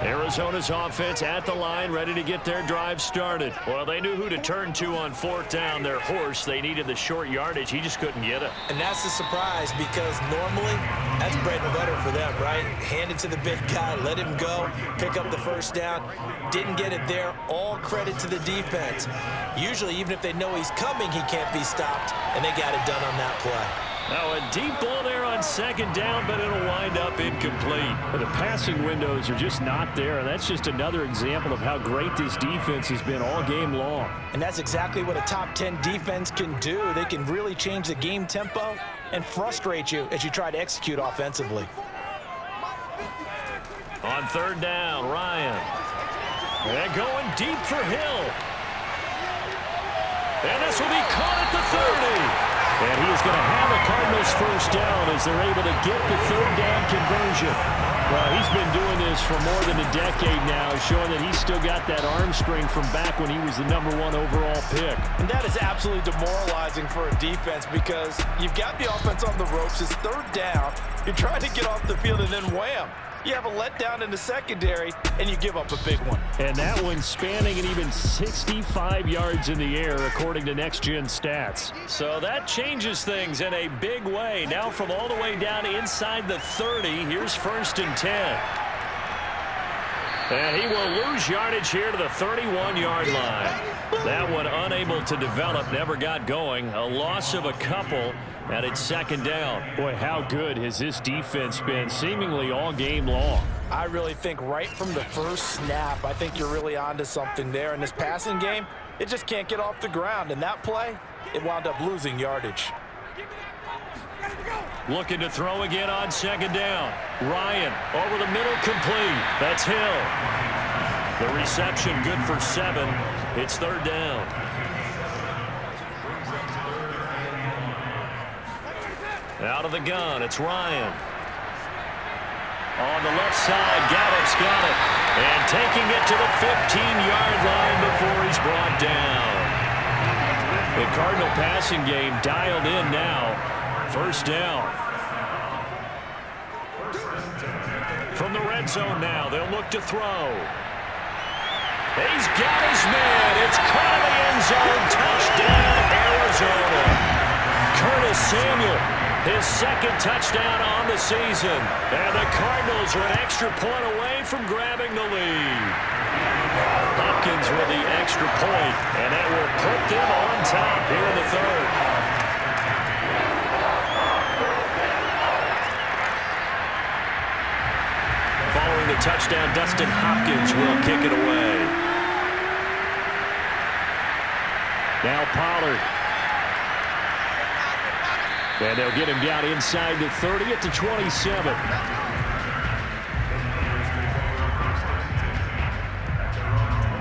[SPEAKER 2] Arizona's offense at the line, ready to get their drive started. Well, they knew who to turn to on 4th down. Their horse, they needed the short yardage. He just couldn't get it.
[SPEAKER 3] And that's a surprise because normally that's bread and butter for them, right? Hand it to the big guy, let him go, pick up the first down. Didn't get it there. All credit to the defense. Usually, even if they know he's coming, he can't be stopped, and they got it done on that play.
[SPEAKER 2] Now a deep ball there on second down, but it'll wind up incomplete. The passing windows are just not there, and that's just another example of how great this defense has been all game long.
[SPEAKER 3] And that's exactly what a top 10 defense can do. They can really change the game tempo and frustrate you as you try to execute offensively.
[SPEAKER 2] On third down, Ryan. And going deep for Hill. And this will be caught at the 30. And he is going to have a Cardinals first down as they're able to get the third down conversion. Well, he's been doing this for more than a decade now, showing that he's still got that arm strength from back when he was the #1 overall pick.
[SPEAKER 3] And that is absolutely demoralizing for a defense because you've got the offense on the ropes. It's third down. You're trying to get off the field, and then wham. You have a letdown in the secondary, and you give up a big one.
[SPEAKER 2] And that one spanning an even 65 yards in the air, according to Next Gen Stats. So that changes things in a big way. Now from all the way down inside the 30, here's 1st and 10. And he will lose yardage here to the 31-yard line. That one unable to develop, never got going. A loss of a couple. And it's second down. Boy, how good has this defense been seemingly all game long?
[SPEAKER 3] I really think right from the first snap, I think you're really onto something there. In this passing game, it just can't get off the ground. And that play, it wound up losing yardage.
[SPEAKER 2] Looking to throw again on second down. Ryan over the middle, complete. That's Hill. The reception good for 7. It's third down. Out of the gun, it's Ryan. On the left side, Gallup's got it. And taking it to the 15-yard line before he's brought down. The Cardinal passing game dialed in now. First down. red zone now. They'll look to throw. He's got his man. It's caught in the end zone. Touchdown, Arizona. Curtis Samuel, his second touchdown on the season. And the Cardinals are an extra point away from grabbing the lead. Hopkins with the extra point, and that will put them on top here in the third. Following the touchdown, Dustin Hopkins will kick it away. Now Pollard. And they'll get him down inside the 30 at the 27.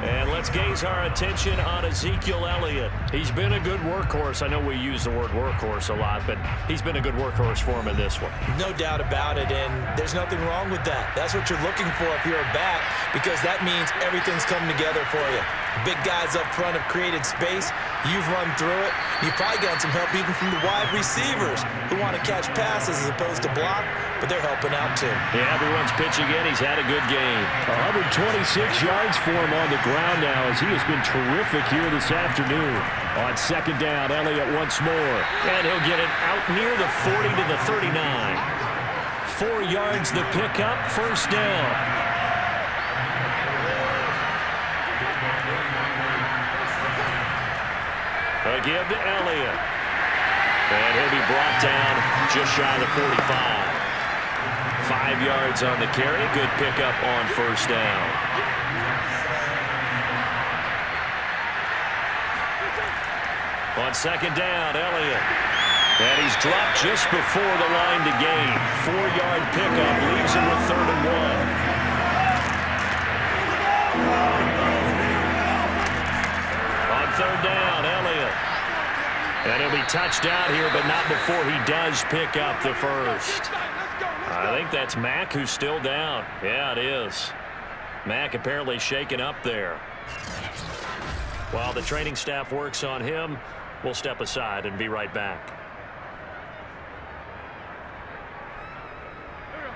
[SPEAKER 2] And let's gaze our attention on Ezekiel Elliott. He's been a good workhorse. I know we use the word workhorse a lot, but he's been a good workhorse for him in this one.
[SPEAKER 3] No doubt about it, and there's nothing wrong with that. That's what you're looking for if you're a back, because that means everything's coming together for you. Big guys up front have created space. You've run through it. You've probably gotten some help even from the wide receivers who want to catch passes as opposed to block, but they're helping out too.
[SPEAKER 2] Yeah, everyone's pitching in. He's had a good game. 126 yards for him on the ground now as he has been terrific here this afternoon. On second down, Elliott once more. And he'll get it out near the 40 to the 39. 4 yards the pickup, first down. A give to Elliott. And he'll be brought down just shy of the 45. 5 yards on the carry. Good pickup on first down. On second down, Elliott. And he's dropped just before the line to gain. 4-yard pickup leaves him with 3rd and 1. On third down, Elliott. And he'll be touched out here, but not before he does pick up the first. I think that's Mack who's still down. Yeah, it is. Mack apparently shaken up there. While the training staff works on him, we'll step aside and be right back.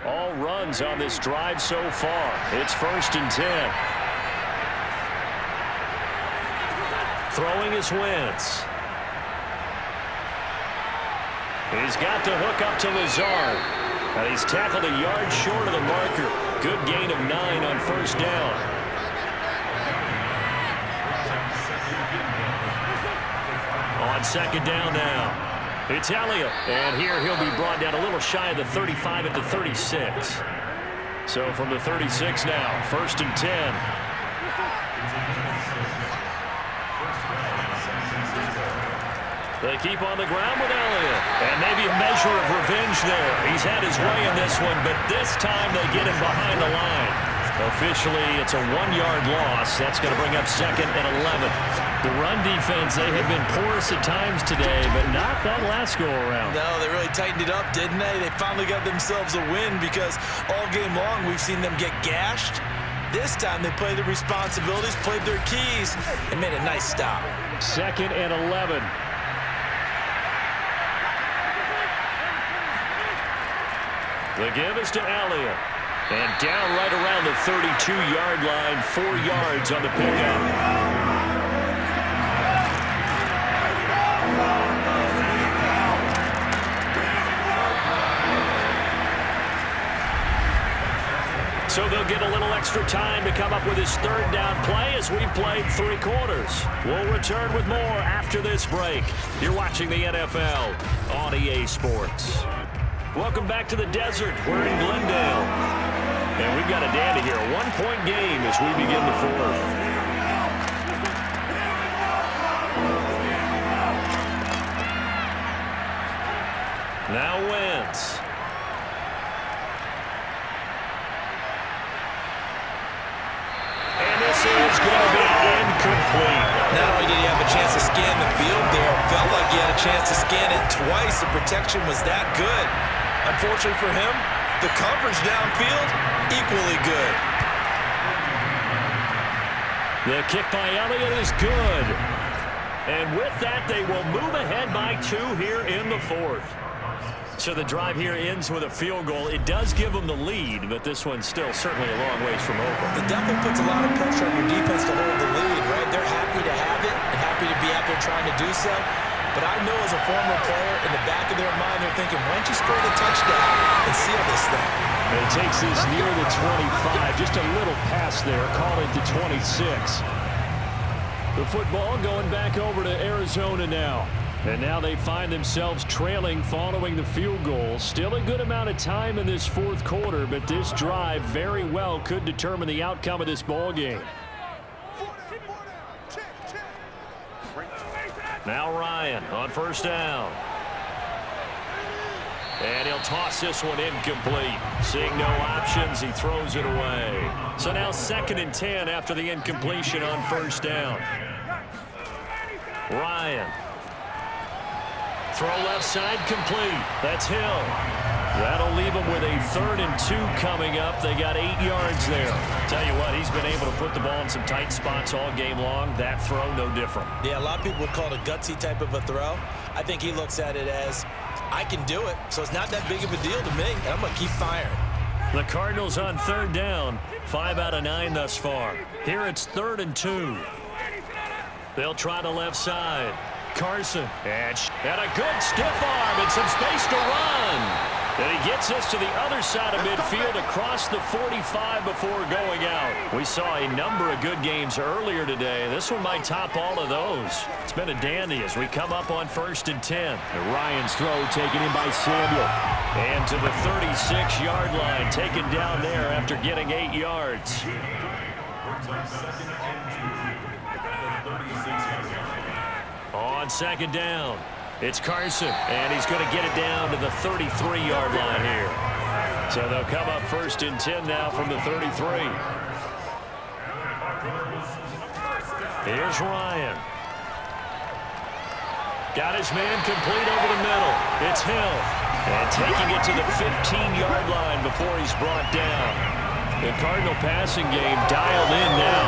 [SPEAKER 2] All runs on this drive so far. It's 1st and 10. Throwing is Wentz. He's got to hook up to Lazard. And he's tackled a yard short of the marker. Good gain of 9 on first down. On second down now. It's Elliott. And here he'll be brought down a little shy of the 35 at the 36. So from the 36 now, 1st and 10. They keep on the ground with Elliott. And maybe a measure of revenge there. He's had his way in this one, but this time they get him behind the line. Officially, it's a 1-yard loss. That's going to bring up 2nd and 11. The run defense, they have been porous at times today, but not that last go-around.
[SPEAKER 3] No, they really tightened it up, didn't they? They finally got themselves a win because all game long we've seen them get gashed. This time they played the responsibilities, played their keys, and made a nice stop.
[SPEAKER 2] 2nd and 11. The give is to Elliott. And down right around the 32-yard line, 4 yards on the pickup. So they'll get a little extra time to come up with his 3rd down play as we've played 3 quarters. We'll return with more after this break. You're watching the NFL on EA Sports. Welcome back to the desert. We're in Glendale. And we've got a dandy here. A 1-point game as we begin the 4th. Now Wentz. And this is going to be incomplete.
[SPEAKER 3] Not only did he have a chance to scan the field there, it felt like he had a chance to scan it twice. The protection was that good. Unfortunately for him, the coverage downfield, equally good.
[SPEAKER 2] The kick by Elliott is good. And with that, they will move ahead by 2 here in the 4th. So the drive here ends with a field goal. It does give them the lead, but this one's still certainly a long ways from over.
[SPEAKER 3] It definitely puts a lot of pressure on your defense to hold the lead, right? They're happy to have it and happy to be out there trying to do so. But I know as a former player, in the back of their mind, they're thinking, why don't you score the touchdown and seal this thing?
[SPEAKER 2] And it takes this near the 25. Just a little pass there. Call it the 26. The football going back over to Arizona now. And now they find themselves trailing following the field goal. Still a good amount of time in this fourth quarter, but this drive very well could determine the outcome of this ball game. Now Ryan on first down. And he'll toss this one incomplete. Seeing no options, he throws it away. So now 2nd and 10 after the incompletion on first down. Ryan. Throw left side complete. That's Hill. That'll leave them with a 3rd and 2 coming up. They got 8 yards there. Tell you what, he's been able to put the ball in some tight spots all game long. That throw, no different.
[SPEAKER 3] Yeah, a lot of people would call it a gutsy type of a throw. I think he looks at it as, I can do it, so it's not that big of a deal to me, and I'm going to keep firing.
[SPEAKER 2] The Cardinals on 3rd down. 5 out of 9 thus far. Here it's 3rd and 2. They'll try the left side. Carson, and a good stiff arm and some space to run. And he gets us to the other side of midfield across the 45 before going out. We saw a number of good games earlier today. This one might top all of those. It's been a dandy as we come up on 1st and 10. And Ryan's throw taken in by Samuel. And to the 36-yard line, taken down there after getting 8 yards. On 2nd down, it's Carson, and he's going to get it down to the 33-yard line here. So they'll come up 1st and 10 now from the 33. Here's Ryan. Got his man complete over the middle. It's Hill. And taking it to the 15-yard line before he's brought down. The Cardinal passing game dialed in now.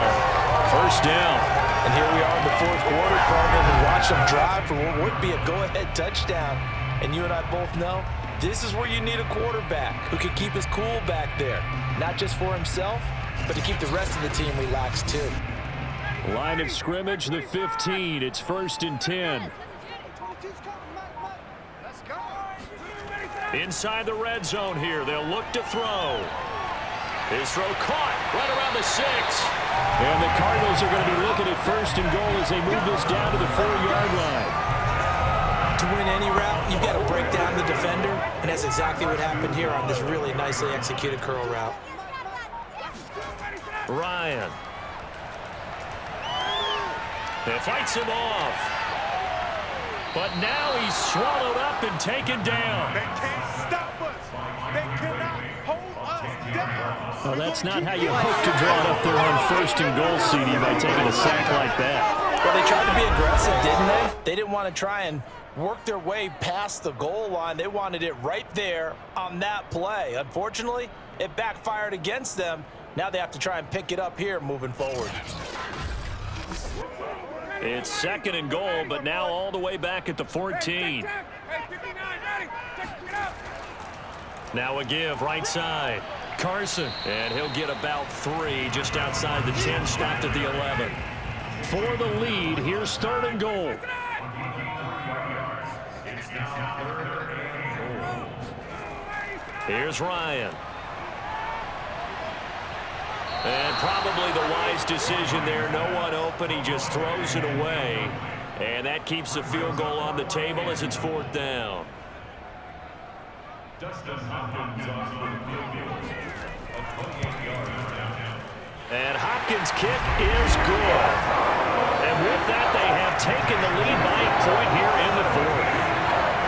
[SPEAKER 2] 1st down.
[SPEAKER 3] And here we are in the 4th quarter, Cardinals, and watch them drive for what would be a go-ahead touchdown. And you and I both know this is where you need a quarterback who can keep his cool back there. Not just for himself, but to keep the rest of the team relaxed too.
[SPEAKER 2] Line of scrimmage, the 15. It's 1st and 10. Inside the red zone here. They'll look to throw. His throw caught right around the 6. And the Cardinals are going to be looking at 1st and goal as they move this down to the 4-yard line.
[SPEAKER 3] To win any route, you've got to break down the defender, and that's exactly what happened here on this really nicely executed curl route.
[SPEAKER 2] Ryan. It fights him off. But now he's swallowed up and taken down.
[SPEAKER 4] They can't stop us. They cannot hold us down.
[SPEAKER 2] Well, that's not how you hope to draw it up there on 1st and goal, CD, by taking a sack like that.
[SPEAKER 3] Well, they tried to be aggressive, didn't they? They didn't want to try and work their way past the goal line. They wanted it right there on that play. Unfortunately, it backfired against them. Now they have to try and pick it up here moving forward.
[SPEAKER 2] It's 2nd and goal, but now all the way back at the 14. Now a give right side. Carson, and he'll get about 3 just outside the 10, stopped at the 11. For the lead, here's 3rd and goal. Here's Ryan. And probably the wise decision there. No one open. He just throws it away. And that keeps the field goal on the table as it's 4th down. And Hopkins' kick is good. And with that, they have taken the lead by a point here in the 4th.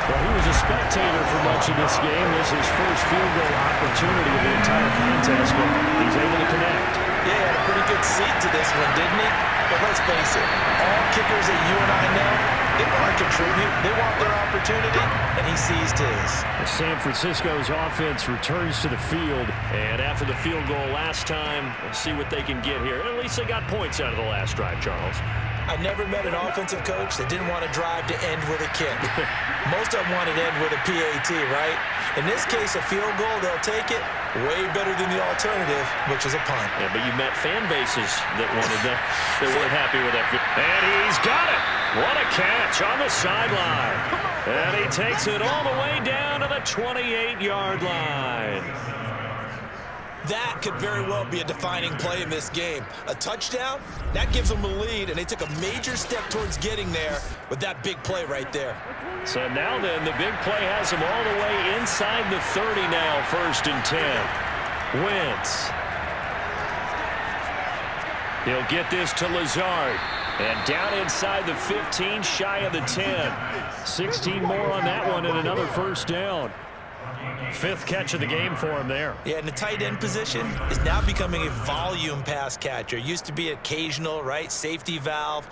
[SPEAKER 2] Well, he was a spectator for much of this game. This is his first field goal opportunity of the entire contest, but he's able to connect.
[SPEAKER 3] Yeah, he had a pretty good seat to this one, didn't he? But let's face it, all kickers that you and I know, they want to contribute. They want their opportunity, and he seized his.
[SPEAKER 2] San Francisco's offense returns to the field, and after the field goal last time, we'll see what they can get here. At least they got points out of the last drive, Charles.
[SPEAKER 3] I never met an offensive coach that didn't want to drive to end with a kick. Most of them wanted to end with a PAT, right? In this case, a field goal, they'll take it. Way better than the alternative, which is a punt.
[SPEAKER 2] Yeah, but you met fan bases that wanted that. They weren't happy with that. And he's got it. What a catch on the sideline. And he takes it all the way down to the 28-yard line.
[SPEAKER 3] That could very well be a defining play in this game. A touchdown, that gives them a lead, and they took a major step towards getting there with that big play right there.
[SPEAKER 2] So now then, the big play has him all the way inside the 30 now, 1st and 10. Wentz. He'll get this to Lazard. And down inside the 15, shy of the 10. 16 more on that one and another 1st down. 5th catch of the game for him there.
[SPEAKER 3] Yeah, and the tight end position is now becoming a volume pass catcher. Used to be occasional, right? Safety valve.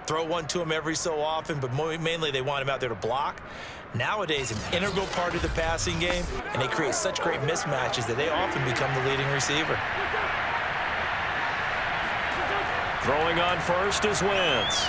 [SPEAKER 3] Throw one to him every so often, but mainly they want him out there to block. Nowadays, an integral part of the passing game, and they create such great mismatches that they often become the leading receiver.
[SPEAKER 2] Throwing on first is Wentz.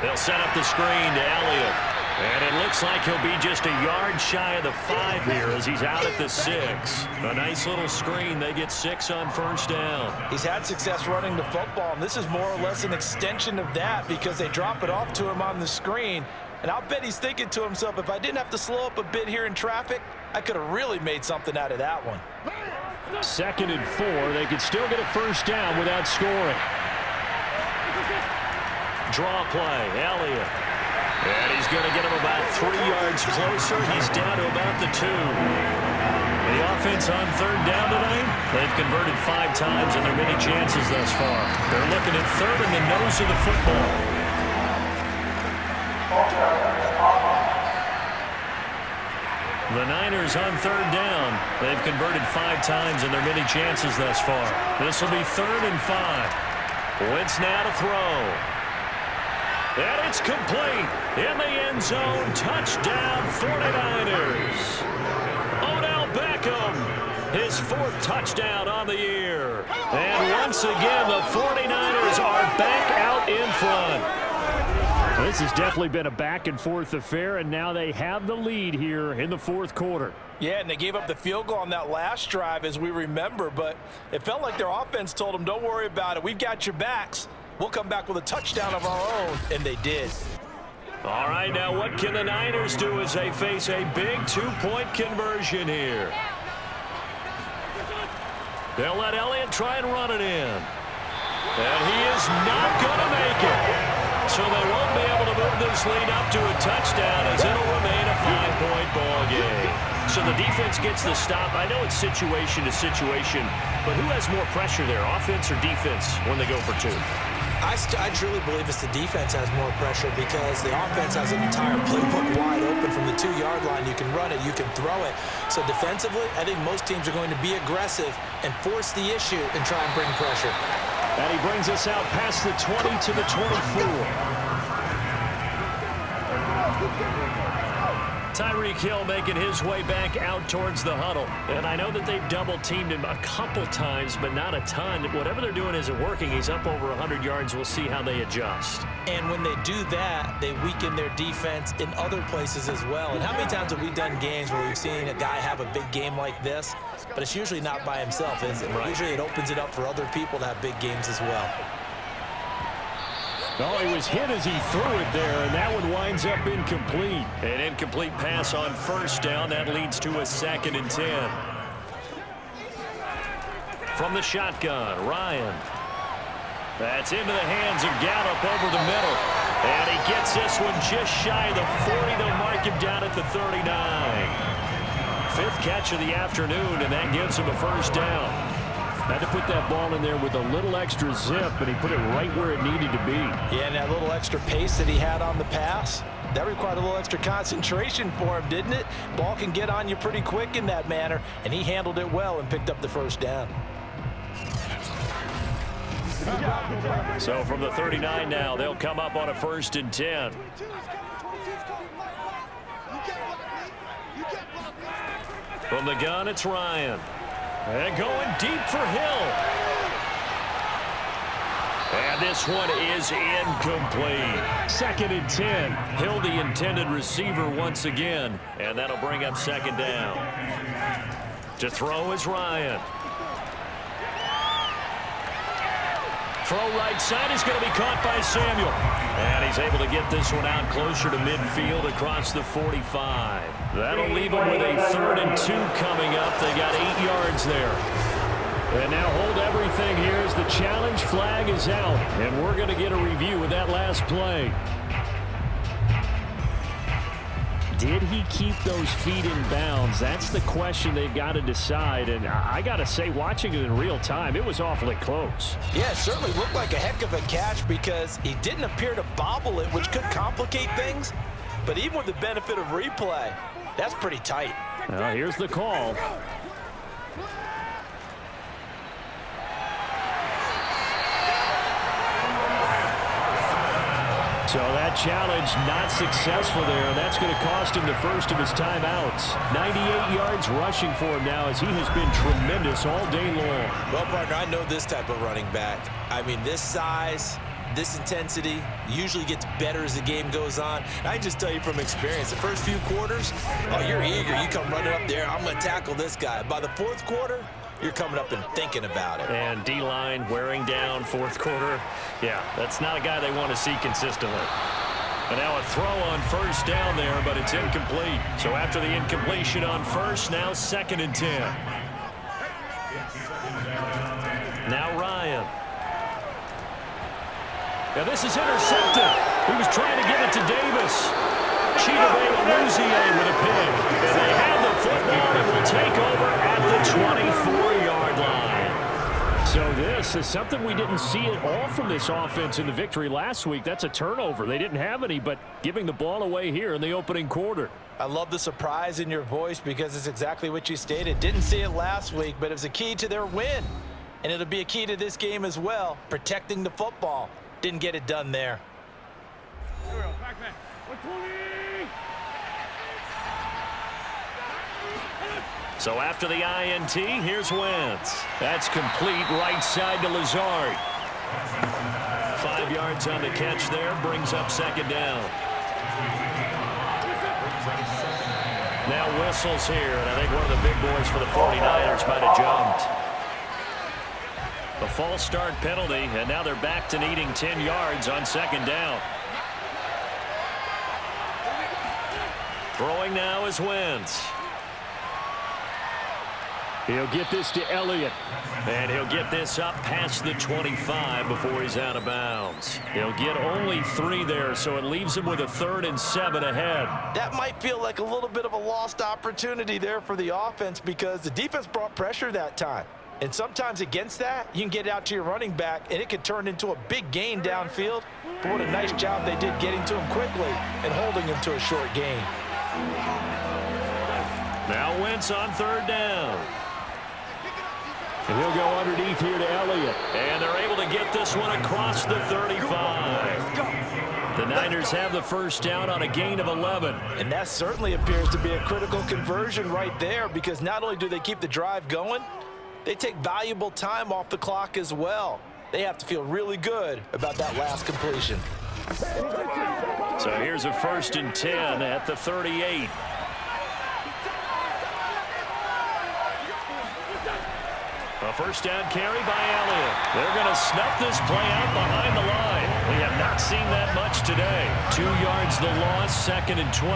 [SPEAKER 2] They'll set up the screen to Elliott. And it looks like he'll be just a yard shy of the 5 here as he's out at the 6. A nice little screen. They get 6 on 1st down.
[SPEAKER 3] He's had success running the football, and this is more or less an extension of that because they drop it off to him on the screen. And I'll bet he's thinking to himself, if I didn't have to slow up a bit here in traffic, I could have really made something out of that one.
[SPEAKER 2] 2nd and 4. They could still get a 1st down without scoring. Draw play. Elliott. And he's going to get him about 3 yards closer. He's down to about the 2. The offense on 3rd down tonight, they've converted 5 times in their many chances thus far. They're looking at 3rd in the nose of the football. The Niners on 3rd down. They've converted 5 times in their many chances thus far. This will be 3rd and 5. Wentz now to throw. And it's complete in the end zone. Touchdown, 49ers. Odell Beckham, his 4th touchdown on the year. And once again, the 49ers are back out in front. This has definitely been a back-and-forth affair, and now they have the lead here in the 4th quarter.
[SPEAKER 3] Yeah, and they gave up the field goal on that last drive, as we remember, but it felt like their offense told them, don't worry about it. We've got your backs. We'll come back with a touchdown of our own, and they did.
[SPEAKER 2] All right, now what can the Niners do as they face a big 2-point conversion here? They'll let Elliott try and run it in. And he is not going to make it. So they won't be able to move this lead up to a touchdown as it'll remain a 5-point ball game. So the defense gets the stop. I know it's situation to situation, but who has more pressure there, offense or defense, when they go for 2?
[SPEAKER 3] I truly believe it's the defense has more pressure because the offense has an entire playbook wide open from the 2-yard line. You can run it, you can throw it. So defensively, I think most teams are going to be aggressive and force the issue and try and bring pressure.
[SPEAKER 2] And he brings us out past the 20 to the 24. Tyreek Hill making his way back out towards the huddle. And I know that they've double-teamed him a couple times, but not a ton. Whatever they're doing isn't working. He's up over 100 yards. We'll see how they adjust.
[SPEAKER 3] And when they do that, they weaken their defense in other places as well. And how many times have we done games where we've seen a guy have a big game like this? But it's usually not by himself, is it? Right. Usually it opens it up for other people to have big games as well.
[SPEAKER 2] Oh, he was hit as he threw it there, and that one winds up incomplete. An incomplete pass on 1st down. That leads to a 2nd and 10. From the shotgun, Ryan. That's into the hands of Gallup over the middle. And he gets this one just shy of the 40. They'll mark him down at the 39. 5th catch of the afternoon, and that gives him a 1st down. Had to put that ball in there with a little extra zip, and he put it right where it needed to be.
[SPEAKER 3] Yeah, and that little extra pace that he had on the pass, that required a little extra concentration for him, didn't it? Ball can get on you pretty quick in that manner, and he handled it well and picked up the 1st down.
[SPEAKER 2] So from the 39 now, they'll come up on a 1st and 10. From the gun, it's Ryan. And going deep for Hill. And this one is incomplete. 2nd and 10. Hill the intended receiver once again. And that'll bring up 2nd down. To throw is Ryan. Throw right side is going to be caught by Samuel. And he's able to get this one out closer to midfield across the 45. That'll leave him with a 3rd and 2 coming up. They got 8 yards there. And now hold everything here as the challenge flag is out. And we're going to get a review of that last play. Did he keep those feet in bounds? That's the question they've got to decide. And I got to say, watching it in real time, it was awfully close.
[SPEAKER 3] Yeah, it certainly looked like a heck of a catch because he didn't appear to bobble it, which could complicate things. But even with the benefit of replay, that's pretty tight.
[SPEAKER 2] Well, here's the call. So that challenge not successful there, and that's going to cost him the first of his timeouts. 98 yards rushing for him now as he has been tremendous all day long.
[SPEAKER 3] Well, partner, I know this type of running back. I mean, this size, this intensity usually gets better as the game goes on. I can just tell you from experience, the first few quarters, oh, you're eager. You come running up there, I'm going to tackle this guy. By the 4th quarter, you're coming up and thinking about it.
[SPEAKER 2] And D-line wearing down 4th quarter. Yeah, that's not a guy they want to see consistently. And now a throw on 1st down there, but it's incomplete. So after the incompletion on 1st, now 2nd and 10. Now Ryan. Now this is intercepted. He was trying to give it to Davis. Chidobe Awuzie with a pick. And they have the football and will take over at the 24-yard line. So this is something we didn't see at all from this offense in the victory last week. That's a turnover. They didn't have any, but giving the ball away here in the opening quarter.
[SPEAKER 3] I love the surprise in your voice because it's exactly what you stated. Didn't see it last week, but it was a key to their win. And it'll be a key to this game as well, protecting the football. Didn't get it done there.
[SPEAKER 2] So after the INT, here's Wentz. That's complete right side to Lazard. 5 yards on the catch there, brings up 2nd down. Now whistles here, and I think one of the big boys for the 49ers might have jumped. A false start penalty, and now they're back to needing 10 yards on 2nd down. Throwing now is Wentz. He'll get this to Elliott. And he'll get this up past the 25 before he's out of bounds. He'll get only 3 there, so it leaves him with a 3rd and 7 ahead.
[SPEAKER 3] That might feel like a little bit of a lost opportunity there for the offense because the defense brought pressure that time. And sometimes against that, you can get out to your running back, and it can turn into a big gain downfield. But what a nice job they did getting to him quickly and holding him to a short gain.
[SPEAKER 2] Now Wentz on 3rd down. And he'll go underneath here to Elliott. And they're able to get this one across the 35. The Niners have the 1st down on a gain of 11.
[SPEAKER 3] And that certainly appears to be a critical conversion right there because not only do they keep the drive going, they take valuable time off the clock as well. They have to feel really good about that last completion.
[SPEAKER 2] So here's a 1st and 10 at the 38. A 1st down carry by Elliott. They're going to snuff this play out behind the line. We have not seen that much today. 2 yards the loss, 2nd and 12.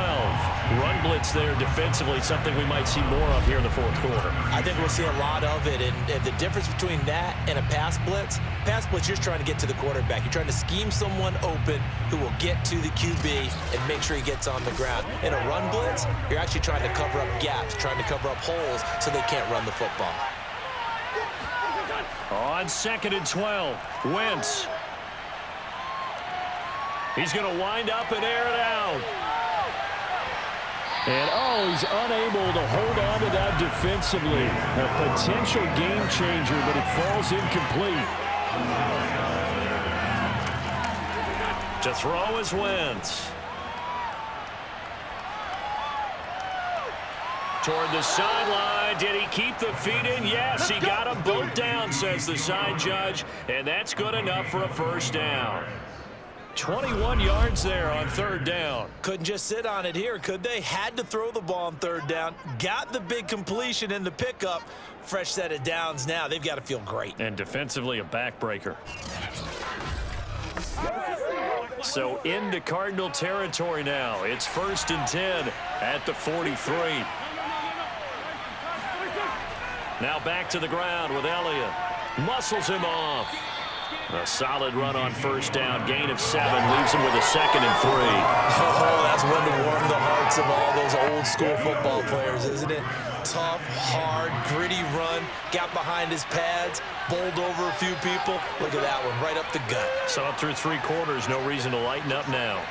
[SPEAKER 2] Run blitz there defensively, something we might see more of here in the 4th quarter.
[SPEAKER 3] I think we'll see a lot of it, and the difference between that and a pass blitz, you're trying to get to the quarterback. You're trying to scheme someone open who will get to the QB and make sure he gets on the ground. In a run blitz, you're actually trying to cover up gaps, trying to cover up holes so they can't run the football.
[SPEAKER 2] On 2nd and 12, Wentz. He's going to wind up and air it out. And, he's unable to hold on to that defensively. A potential game changer, but it falls incomplete. To throw is Wentz. toward the sideline. Did he keep the feet in? Yes, he got them both down, says the side judge, and that's good enough for a first down. 21 yards there on third down.
[SPEAKER 3] Couldn't just sit on it here, could they? Had to throw the ball on third down. Got the big completion in the pickup. Fresh set of downs now. They've got to feel great.
[SPEAKER 2] And defensively, a backbreaker. So into Cardinal territory now. It's 1st and 10 at the 43. Now back to the ground with Elliott. Muscles him off. A solid run on first down. Gain of 7. Leaves him with a 2nd and 3.
[SPEAKER 3] Oh, that's one to warm the hearts of all those old school football players, isn't it? Tough, hard, gritty run. Got behind his pads. Bowled over a few people. Look at that one, right up the gut.
[SPEAKER 2] Saw it through 3 quarters. No reason to lighten up now.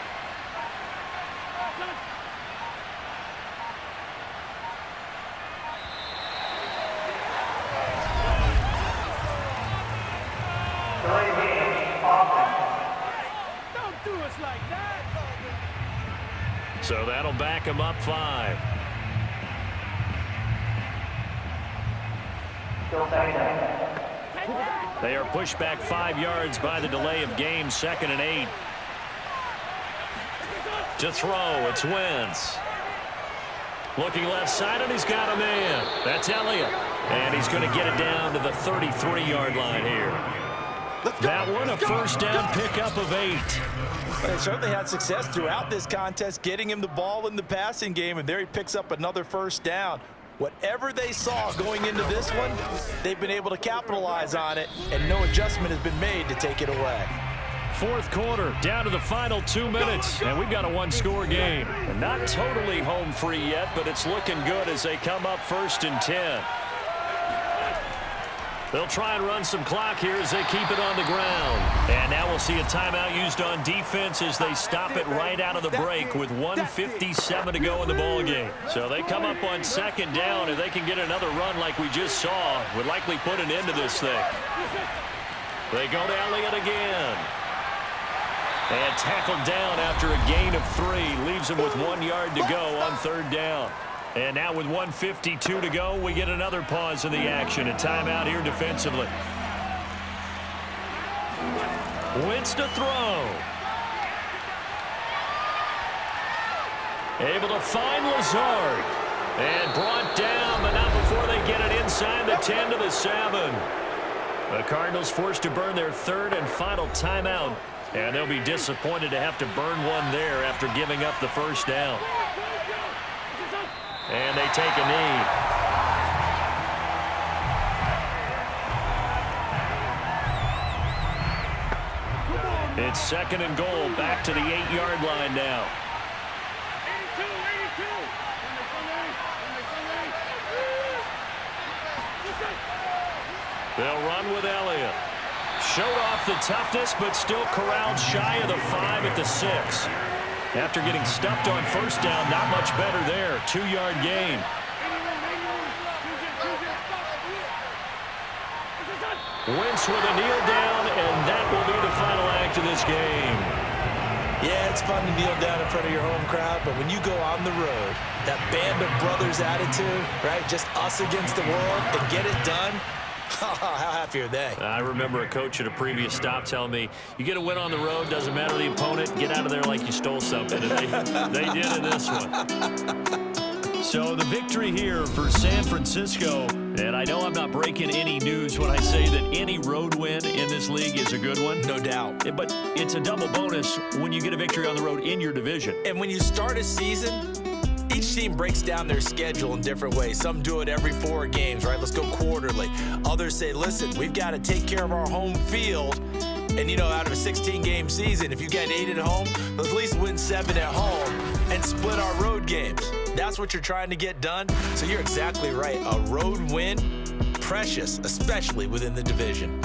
[SPEAKER 4] Don't do us like that.
[SPEAKER 2] So that'll back him up 5. They are pushed back 5 yards by the delay of game. 2nd and 8. To throw, it's Wentz. Looking left side, and he's got a man. That's Elliott. And he's going to get it down to the 33-yard line here. That one, a first down pickup of 8.
[SPEAKER 3] They certainly had success throughout this contest, getting him the ball in the passing game, and there he picks up another first down. Whatever they saw going into this one, they've been able to capitalize on it, and no adjustment has been made to take it away.
[SPEAKER 2] 4th quarter, down to the final 2 minutes, and we've got a 1-score game. And not totally home free yet, but it's looking good as they come up 1st and 10. They'll try and run some clock here as they keep it on the ground. And now we'll see a timeout used on defense as they stop it right out of the break with 1:57 to go in the ballgame. So they come up on 2nd down, and they can get another run like we just saw. Would likely put an end to this thing. They go to Elliott again. And tackled down after a gain of 3. Leaves him with 1 yard to go on 3rd down. And now with 1:52 to go, we get another pause in the action. A timeout here defensively. Wentz to throw. Able to find Lazard. And brought down, but not before they get it inside the 10 to the 7. The Cardinals forced to burn their 3rd and final timeout. And they'll be disappointed to have to burn one there after giving up the first down. And they take a knee. It's 2nd and goal, back to the 8-yard line now. They'll run with Elliott. Showed off the toughness, but still corralled shy of the 5 at the 6. After getting stuffed on first down, not much better there. 2-yard gain. Wentz with a kneel down, and that will be the final act of this game.
[SPEAKER 3] Yeah, it's fun to kneel down in front of your home crowd, but when you go on the road, that band of brothers attitude, right, just us against the world, and get it done, how happy are they?
[SPEAKER 2] I remember a coach at a previous stop telling me, you get a win on the road, doesn't matter the opponent, get out of there like you stole something. And they did in this one. So the victory here for San Francisco, and I know I'm not breaking any news when I say that any road win in this league is a good one.
[SPEAKER 3] No doubt.
[SPEAKER 2] But it's a double bonus when you get a victory on the road in your division.
[SPEAKER 3] And when you start a season, each team breaks down their schedule in different ways. Some do it every 4 games, right? Let's go quarterly. Others say, listen, we've got to take care of our home field. And, you know, out of a 16-game season, if you get 8 at home, let's at least win 7 at home and split our road games. That's what you're trying to get done. So you're exactly right. A road win, precious, especially within the division.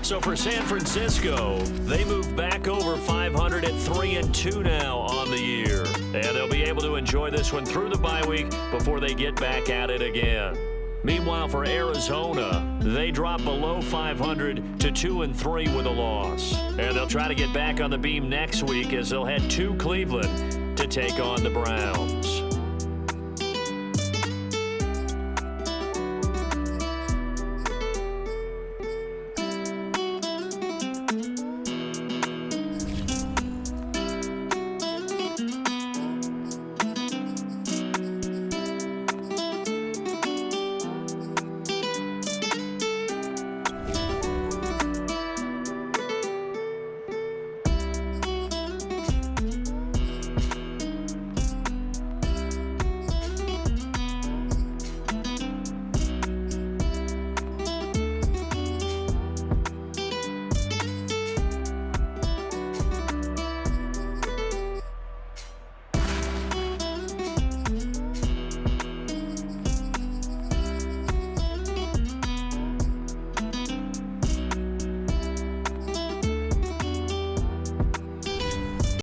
[SPEAKER 2] So for San Francisco, they move back over 500 at 3-2 now on the year. And they'll be able to enjoy this one through the bye week before they get back at it again. Meanwhile, for Arizona, they drop below 500 to 2-3 with a loss. And they'll try to get back on the beam next week as they'll head to Cleveland to take on the Browns.